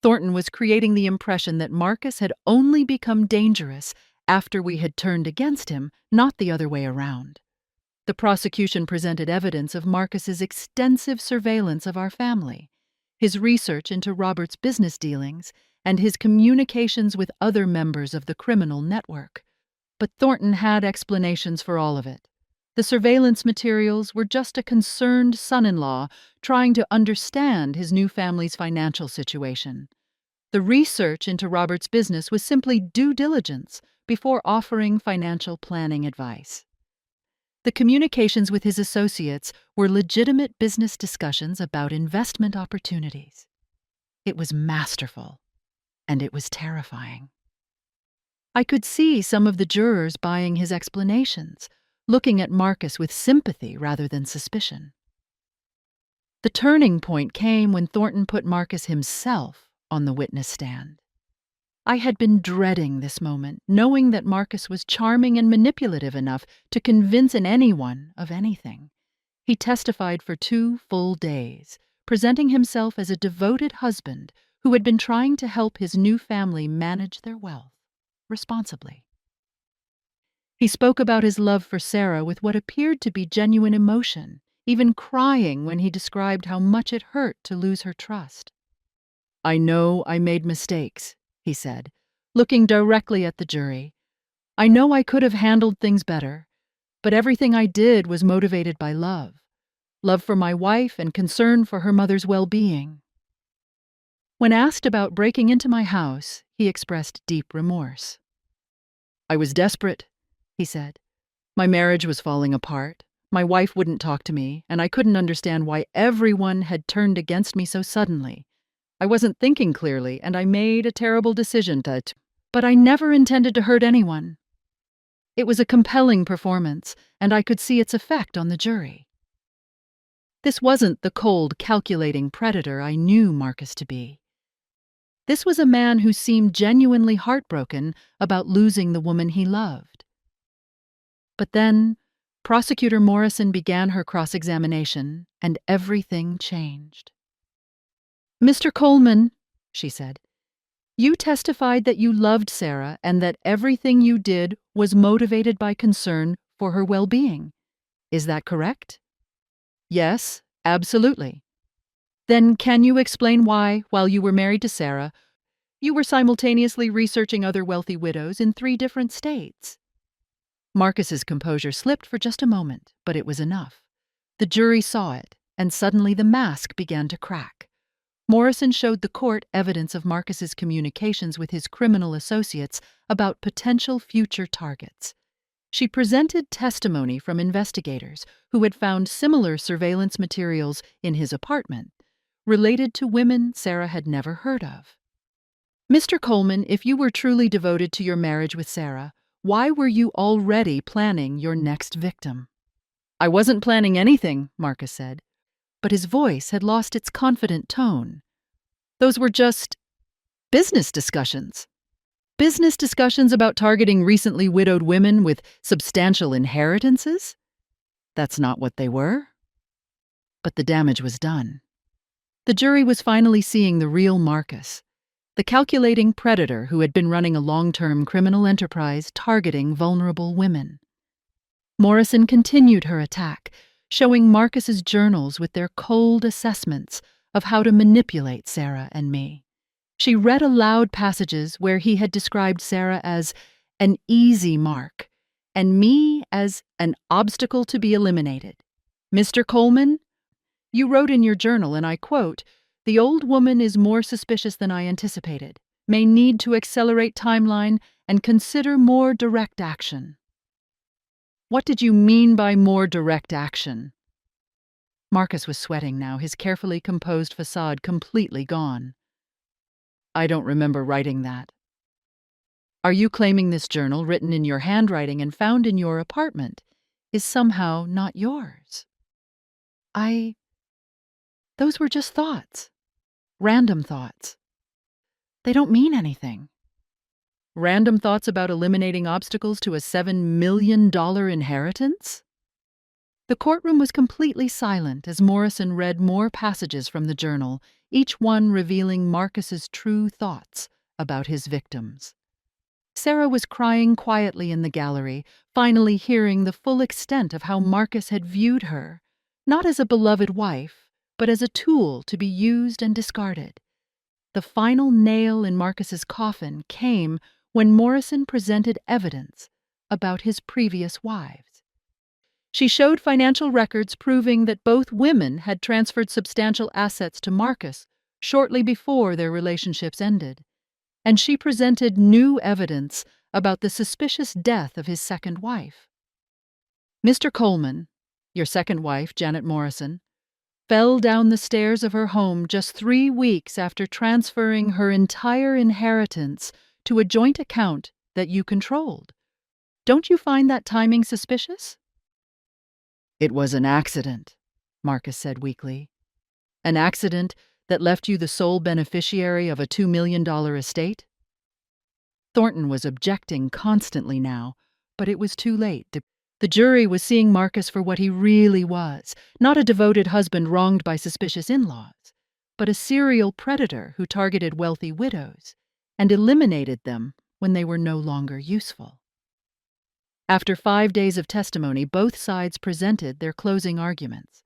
[SPEAKER 1] Thornton was creating the impression that Marcus had only become dangerous after we had turned against him, not the other way around. The prosecution presented evidence of Marcus's extensive surveillance of our family, his research into Robert's business dealings, and his communications with other members of the criminal network. But Thornton had explanations for all of it. The surveillance materials were just a concerned son-in-law trying to understand his new family's financial situation. The research into Robert's business was simply due diligence before offering financial planning advice. The communications with his associates were legitimate business discussions about investment opportunities. It was masterful, and it was terrifying. I could see some of the jurors buying his explanations, looking at Marcus with sympathy rather than suspicion. The turning point came when Thornton put Marcus himself on the witness stand. I had been dreading this moment, knowing that Marcus was charming and manipulative enough to convince anyone of anything. He testified for 2 full days, presenting himself as a devoted husband who had been trying to help his new family manage their wealth responsibly. He spoke about his love for Sarah with what appeared to be genuine emotion, even crying when he described how much it hurt to lose her trust. "I know I made mistakes," he said, looking directly at the jury. "I know I could have handled things better, but everything I did was motivated by love. Love for my wife and concern for her mother's well-being." When asked about breaking into my house, he expressed deep remorse. "I was desperate," he said. "My marriage was falling apart. My wife wouldn't talk to me, and I couldn't understand why everyone had turned against me so suddenly. I wasn't thinking clearly, and I made a terrible decision but I never intended to hurt anyone." It was a compelling performance, and I could see its effect on the jury. This wasn't the cold, calculating predator I knew Marcus to be. This was a man who seemed genuinely heartbroken about losing the woman he loved. But then, Prosecutor Morrison began her cross-examination, and everything changed. "Mr. Coleman," she said, "you testified that you loved Sarah and that everything you did was motivated by concern for her well-being. Is that correct?" "Yes, absolutely." "Then can you explain why, while you were married to Sarah, you were simultaneously researching other wealthy widows in 3 different states?" Marcus's composure slipped for just a moment, but it was enough. The jury saw it, and suddenly the mask began to crack. Morrison showed the court evidence of Marcus's communications with his criminal associates about potential future targets. She presented testimony from investigators who had found similar surveillance materials in his apartment, related to women Sarah had never heard of. "Mr. Coleman, if you were truly devoted to your marriage with Sarah, why were you already planning your next victim?" "I wasn't planning anything," Marcus said, but his voice had lost its confident tone. "Those were just business discussions. Business discussions about targeting recently widowed women with substantial inheritances? That's not what they were." But the damage was done. The jury was finally seeing the real Marcus, the calculating predator who had been running a long-term criminal enterprise targeting vulnerable women. Morrison continued her attack, showing Marcus's journals with their cold assessments of how to manipulate Sarah and me. She read aloud passages where he had described Sarah as an easy mark and me as an obstacle to be eliminated. "Mr. Coleman, you wrote in your journal, and I quote, 'The old woman is more suspicious than I anticipated, may need to accelerate timeline and consider more direct action.' What did you mean by more direct action?" Marcus was sweating now, his carefully composed facade completely gone. "I don't remember writing that." "Are you claiming this journal, written in your handwriting and found in your apartment, is somehow not yours?" Those were just thoughts. Random thoughts. They don't mean anything." "Random thoughts about eliminating obstacles to a $7 million inheritance?" The courtroom was completely silent as Morrison read more passages from the journal, each one revealing Marcus's true thoughts about his victims. Sarah was crying quietly in the gallery, finally hearing the full extent of how Marcus had viewed her, not as a beloved wife, but as a tool to be used and discarded. The final nail in Marcus's coffin came when Morrison presented evidence about his previous wives. She showed financial records proving that both women had transferred substantial assets to Marcus shortly before their relationships ended, and she presented new evidence about the suspicious death of his second wife. Mr. Coleman, your second wife, Janet Morrison, fell down the stairs of her home just 3 weeks after transferring her entire inheritance to a joint account that you controlled. Don't you find that timing suspicious? It was an accident, Marcus said weakly. An accident that left you the sole beneficiary of a $2 million estate? Thornton was objecting constantly now, but it was too late. The jury was seeing Marcus for what he really was, not a devoted husband wronged by suspicious in-laws, but a serial predator who targeted wealthy widows and eliminated them when they were no longer useful. After 5 days of testimony, both sides presented their closing arguments.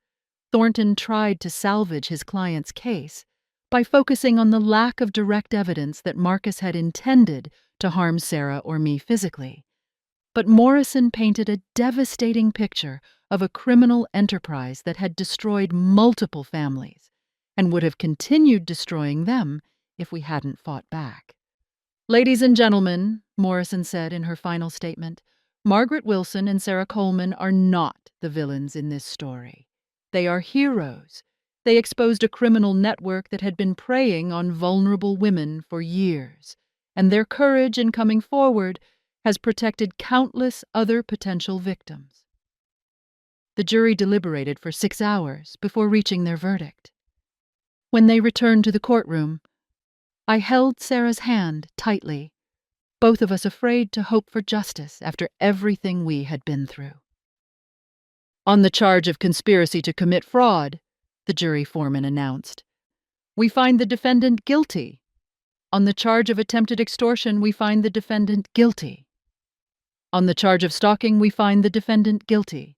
[SPEAKER 1] Thornton tried to salvage his client's case by focusing on the lack of direct evidence that Marcus had intended to harm Sarah or me physically. But Morrison painted a devastating picture of a criminal enterprise that had destroyed multiple families and would have continued destroying them if we hadn't fought back. Ladies and gentlemen, Morrison said in her final statement, Margaret Wilson and Sarah Coleman are not the villains in this story. They are heroes. They exposed a criminal network that had been preying on vulnerable women for years, and their courage in coming forward has protected countless other potential victims. The jury deliberated for 6 hours before reaching their verdict. When they returned to the courtroom, I held Sarah's hand tightly, both of us afraid to hope for justice after everything we had been through. On the charge of conspiracy to commit fraud, the jury foreman announced, we find the defendant guilty. On the charge of attempted extortion, we find the defendant guilty. On the charge of stalking, we find the defendant guilty.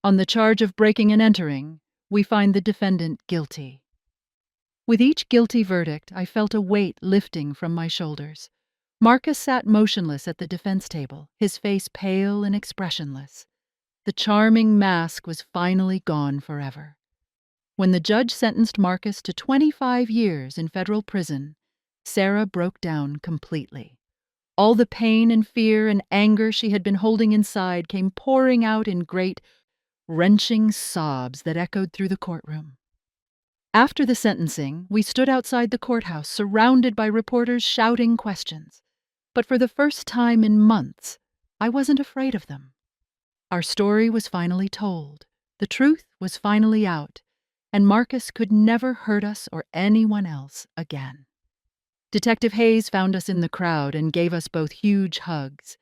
[SPEAKER 1] On the charge of breaking and entering, we find the defendant guilty. With each guilty verdict, I felt a weight lifting from my shoulders. Marcus sat motionless at the defense table, his face pale and expressionless. The charming mask was finally gone forever. When the judge sentenced Marcus to 25 years in federal prison, Sarah broke down completely. All the pain and fear and anger she had been holding inside came pouring out in great, wrenching sobs that echoed through the courtroom. After the sentencing, we stood outside the courthouse, surrounded by reporters shouting questions. But for the first time in months, I wasn't afraid of them. Our story was finally told. The truth was finally out, and Marcus could never hurt us or anyone else again. Detective Hayes found us in the crowd and gave us both huge hugs.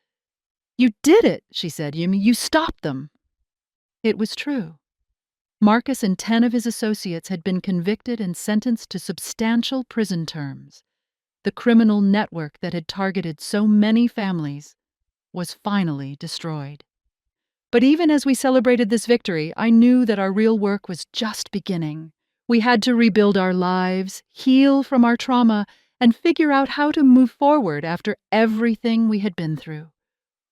[SPEAKER 1] You did it, she said. You stopped them. It was true. Marcus and 10 of his associates had been convicted and sentenced to substantial prison terms. The criminal network that had targeted so many families was finally destroyed. But even as we celebrated this victory, I knew that our real work was just beginning. We had to rebuild our lives, heal from our trauma, and figure out how to move forward after everything we had been through.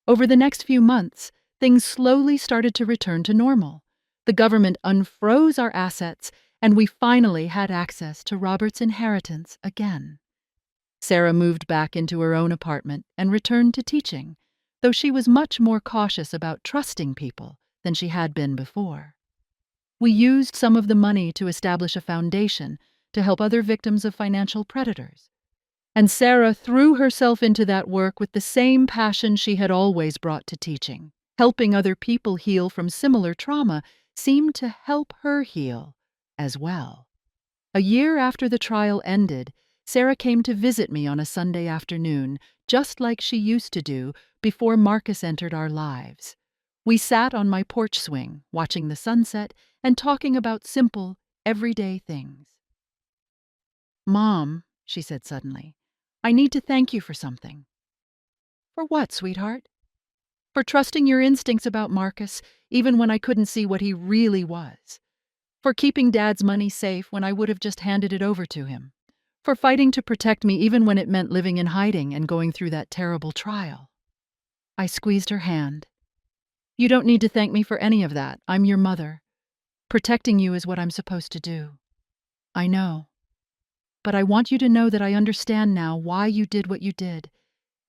[SPEAKER 1] Over the next few months, things slowly started to return to normal. The government unfroze our assets, and we finally had access to Robert's inheritance again. Sarah moved back into her own apartment and returned to teaching, though she was much more cautious about trusting people than she had been before. We used some of the money to establish a foundation to help other victims of financial predators. And Sarah threw herself into that work with the same passion she had always brought to teaching. Helping other people heal from similar trauma seemed to help her heal as well. A year after the trial ended, Sarah came to visit me on a Sunday afternoon, just like she used to do before Marcus entered our lives. We sat on my porch swing, watching the sunset and talking about simple, everyday things. Mom, she said suddenly, I need to thank you for something. For what, sweetheart? For trusting your instincts about Marcus, even when I couldn't see what he really was. For keeping Dad's money safe when I would have just handed it over to him. For fighting to protect me even when it meant living in hiding and going through that terrible trial. I squeezed her hand. You don't need to thank me for any of that. I'm your mother. Protecting you is what I'm supposed to do. I know. But I want you to know that I understand now why you did what you did,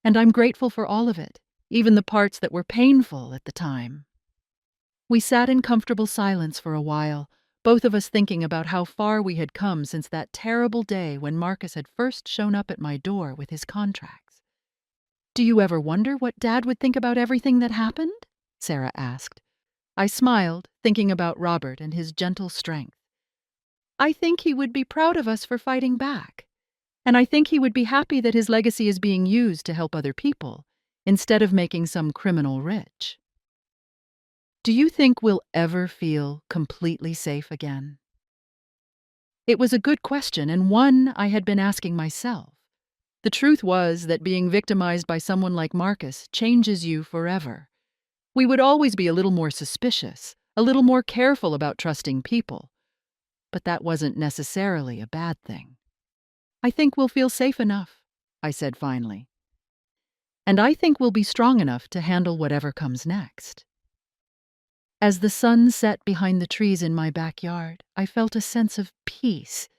[SPEAKER 1] and I'm grateful for all of it, even the parts that were painful at the time. We sat in comfortable silence for a while, both of us thinking about how far we had come since that terrible day when Marcus had first shown up at my door with his contracts. "Do you ever wonder what Dad would think about everything that happened?" Sarah asked. I smiled, thinking about Robert and his gentle strength. "I think he would be proud of us for fighting back. And I think he would be happy that his legacy is being used to help other people, instead of making some criminal rich." Do you think we'll ever feel completely safe again? It was a good question, and one I had been asking myself. The truth was that being victimized by someone like Marcus changes you forever. We would always be a little more suspicious, a little more careful about trusting people. But that wasn't necessarily a bad thing. "I think we'll feel safe enough," I said finally. "And I think we'll be strong enough to handle whatever comes next." As the sun set behind the trees in my backyard, I felt a sense of peace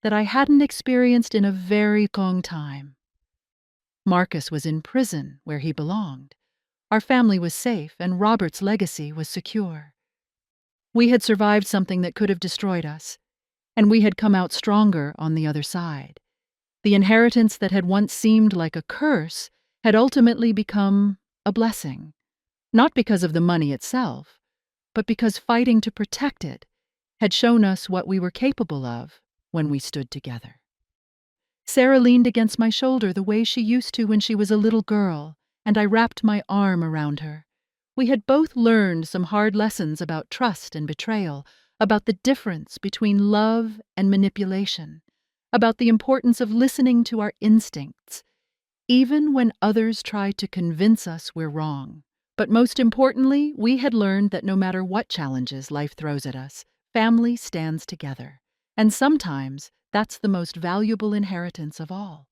[SPEAKER 1] that I hadn't experienced in a very long time. Marcus was in prison where he belonged. Our family was safe, and Robert's legacy was secure. We had survived something that could have destroyed us, and we had come out stronger on the other side. The inheritance that had once seemed like a curse had ultimately become a blessing, not because of the money itself, but because fighting to protect it had shown us what we were capable of when we stood together. Sarah leaned against my shoulder the way she used to when she was a little girl, and I wrapped my arm around her. We had both learned some hard lessons about trust and betrayal, about the difference between love and manipulation, about the importance of listening to our instincts, even when others try to convince us we're wrong. But most importantly, we had learned that no matter what challenges life throws at us, family stands together. And sometimes that's the most valuable inheritance of all.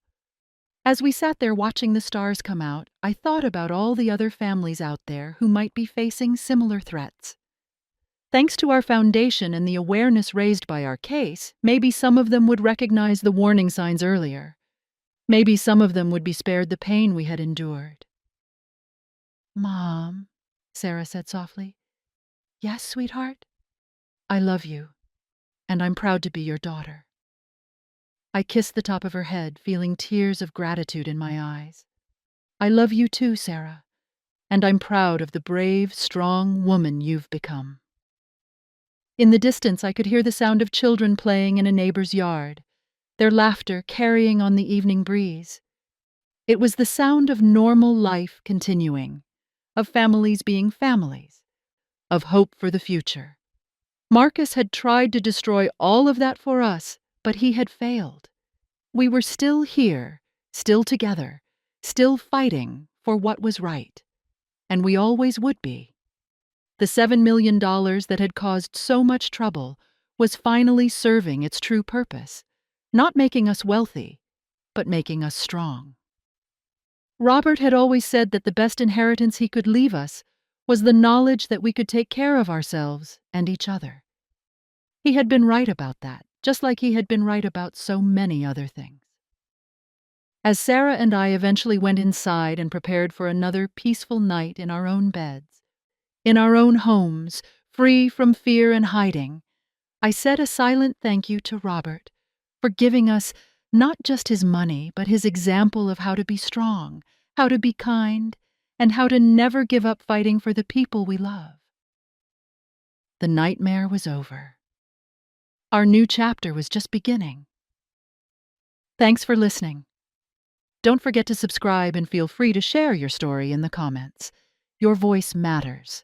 [SPEAKER 1] As we sat there watching the stars come out, I thought about all the other families out there who might be facing similar threats. Thanks to our foundation and the awareness raised by our case, maybe some of them would recognize the warning signs earlier. Maybe some of them would be spared the pain we had endured. "Mom," Sarah said softly. "Yes, sweetheart?" "I love you, and I'm proud to be your daughter." I kissed the top of her head, feeling tears of gratitude in my eyes. "I love you too, Sarah, and I'm proud of the brave, strong woman you've become." In the distance, I could hear the sound of children playing in a neighbor's yard, their laughter carrying on the evening breeze. It was the sound of normal life continuing, of families being families, of hope for the future. Marcus had tried to destroy all of that for us, but he had failed. We were still here, still together, still fighting for what was right. And we always would be. The $7 million that had caused so much trouble was finally serving its true purpose, not making us wealthy, but making us strong. Robert had always said that the best inheritance he could leave us was the knowledge that we could take care of ourselves and each other. He had been right about that, just like he had been right about so many other things. As Sarah and I eventually went inside and prepared for another peaceful night in our own beds, in our own homes, free from fear and hiding, I said a silent thank you to Robert for giving us not just his money, but his example of how to be strong, how to be kind, and how to never give up fighting for the people we love. The nightmare was over. Our new chapter was just beginning. Thanks for listening. Don't forget to subscribe and feel free to share your story in the comments. Your voice matters.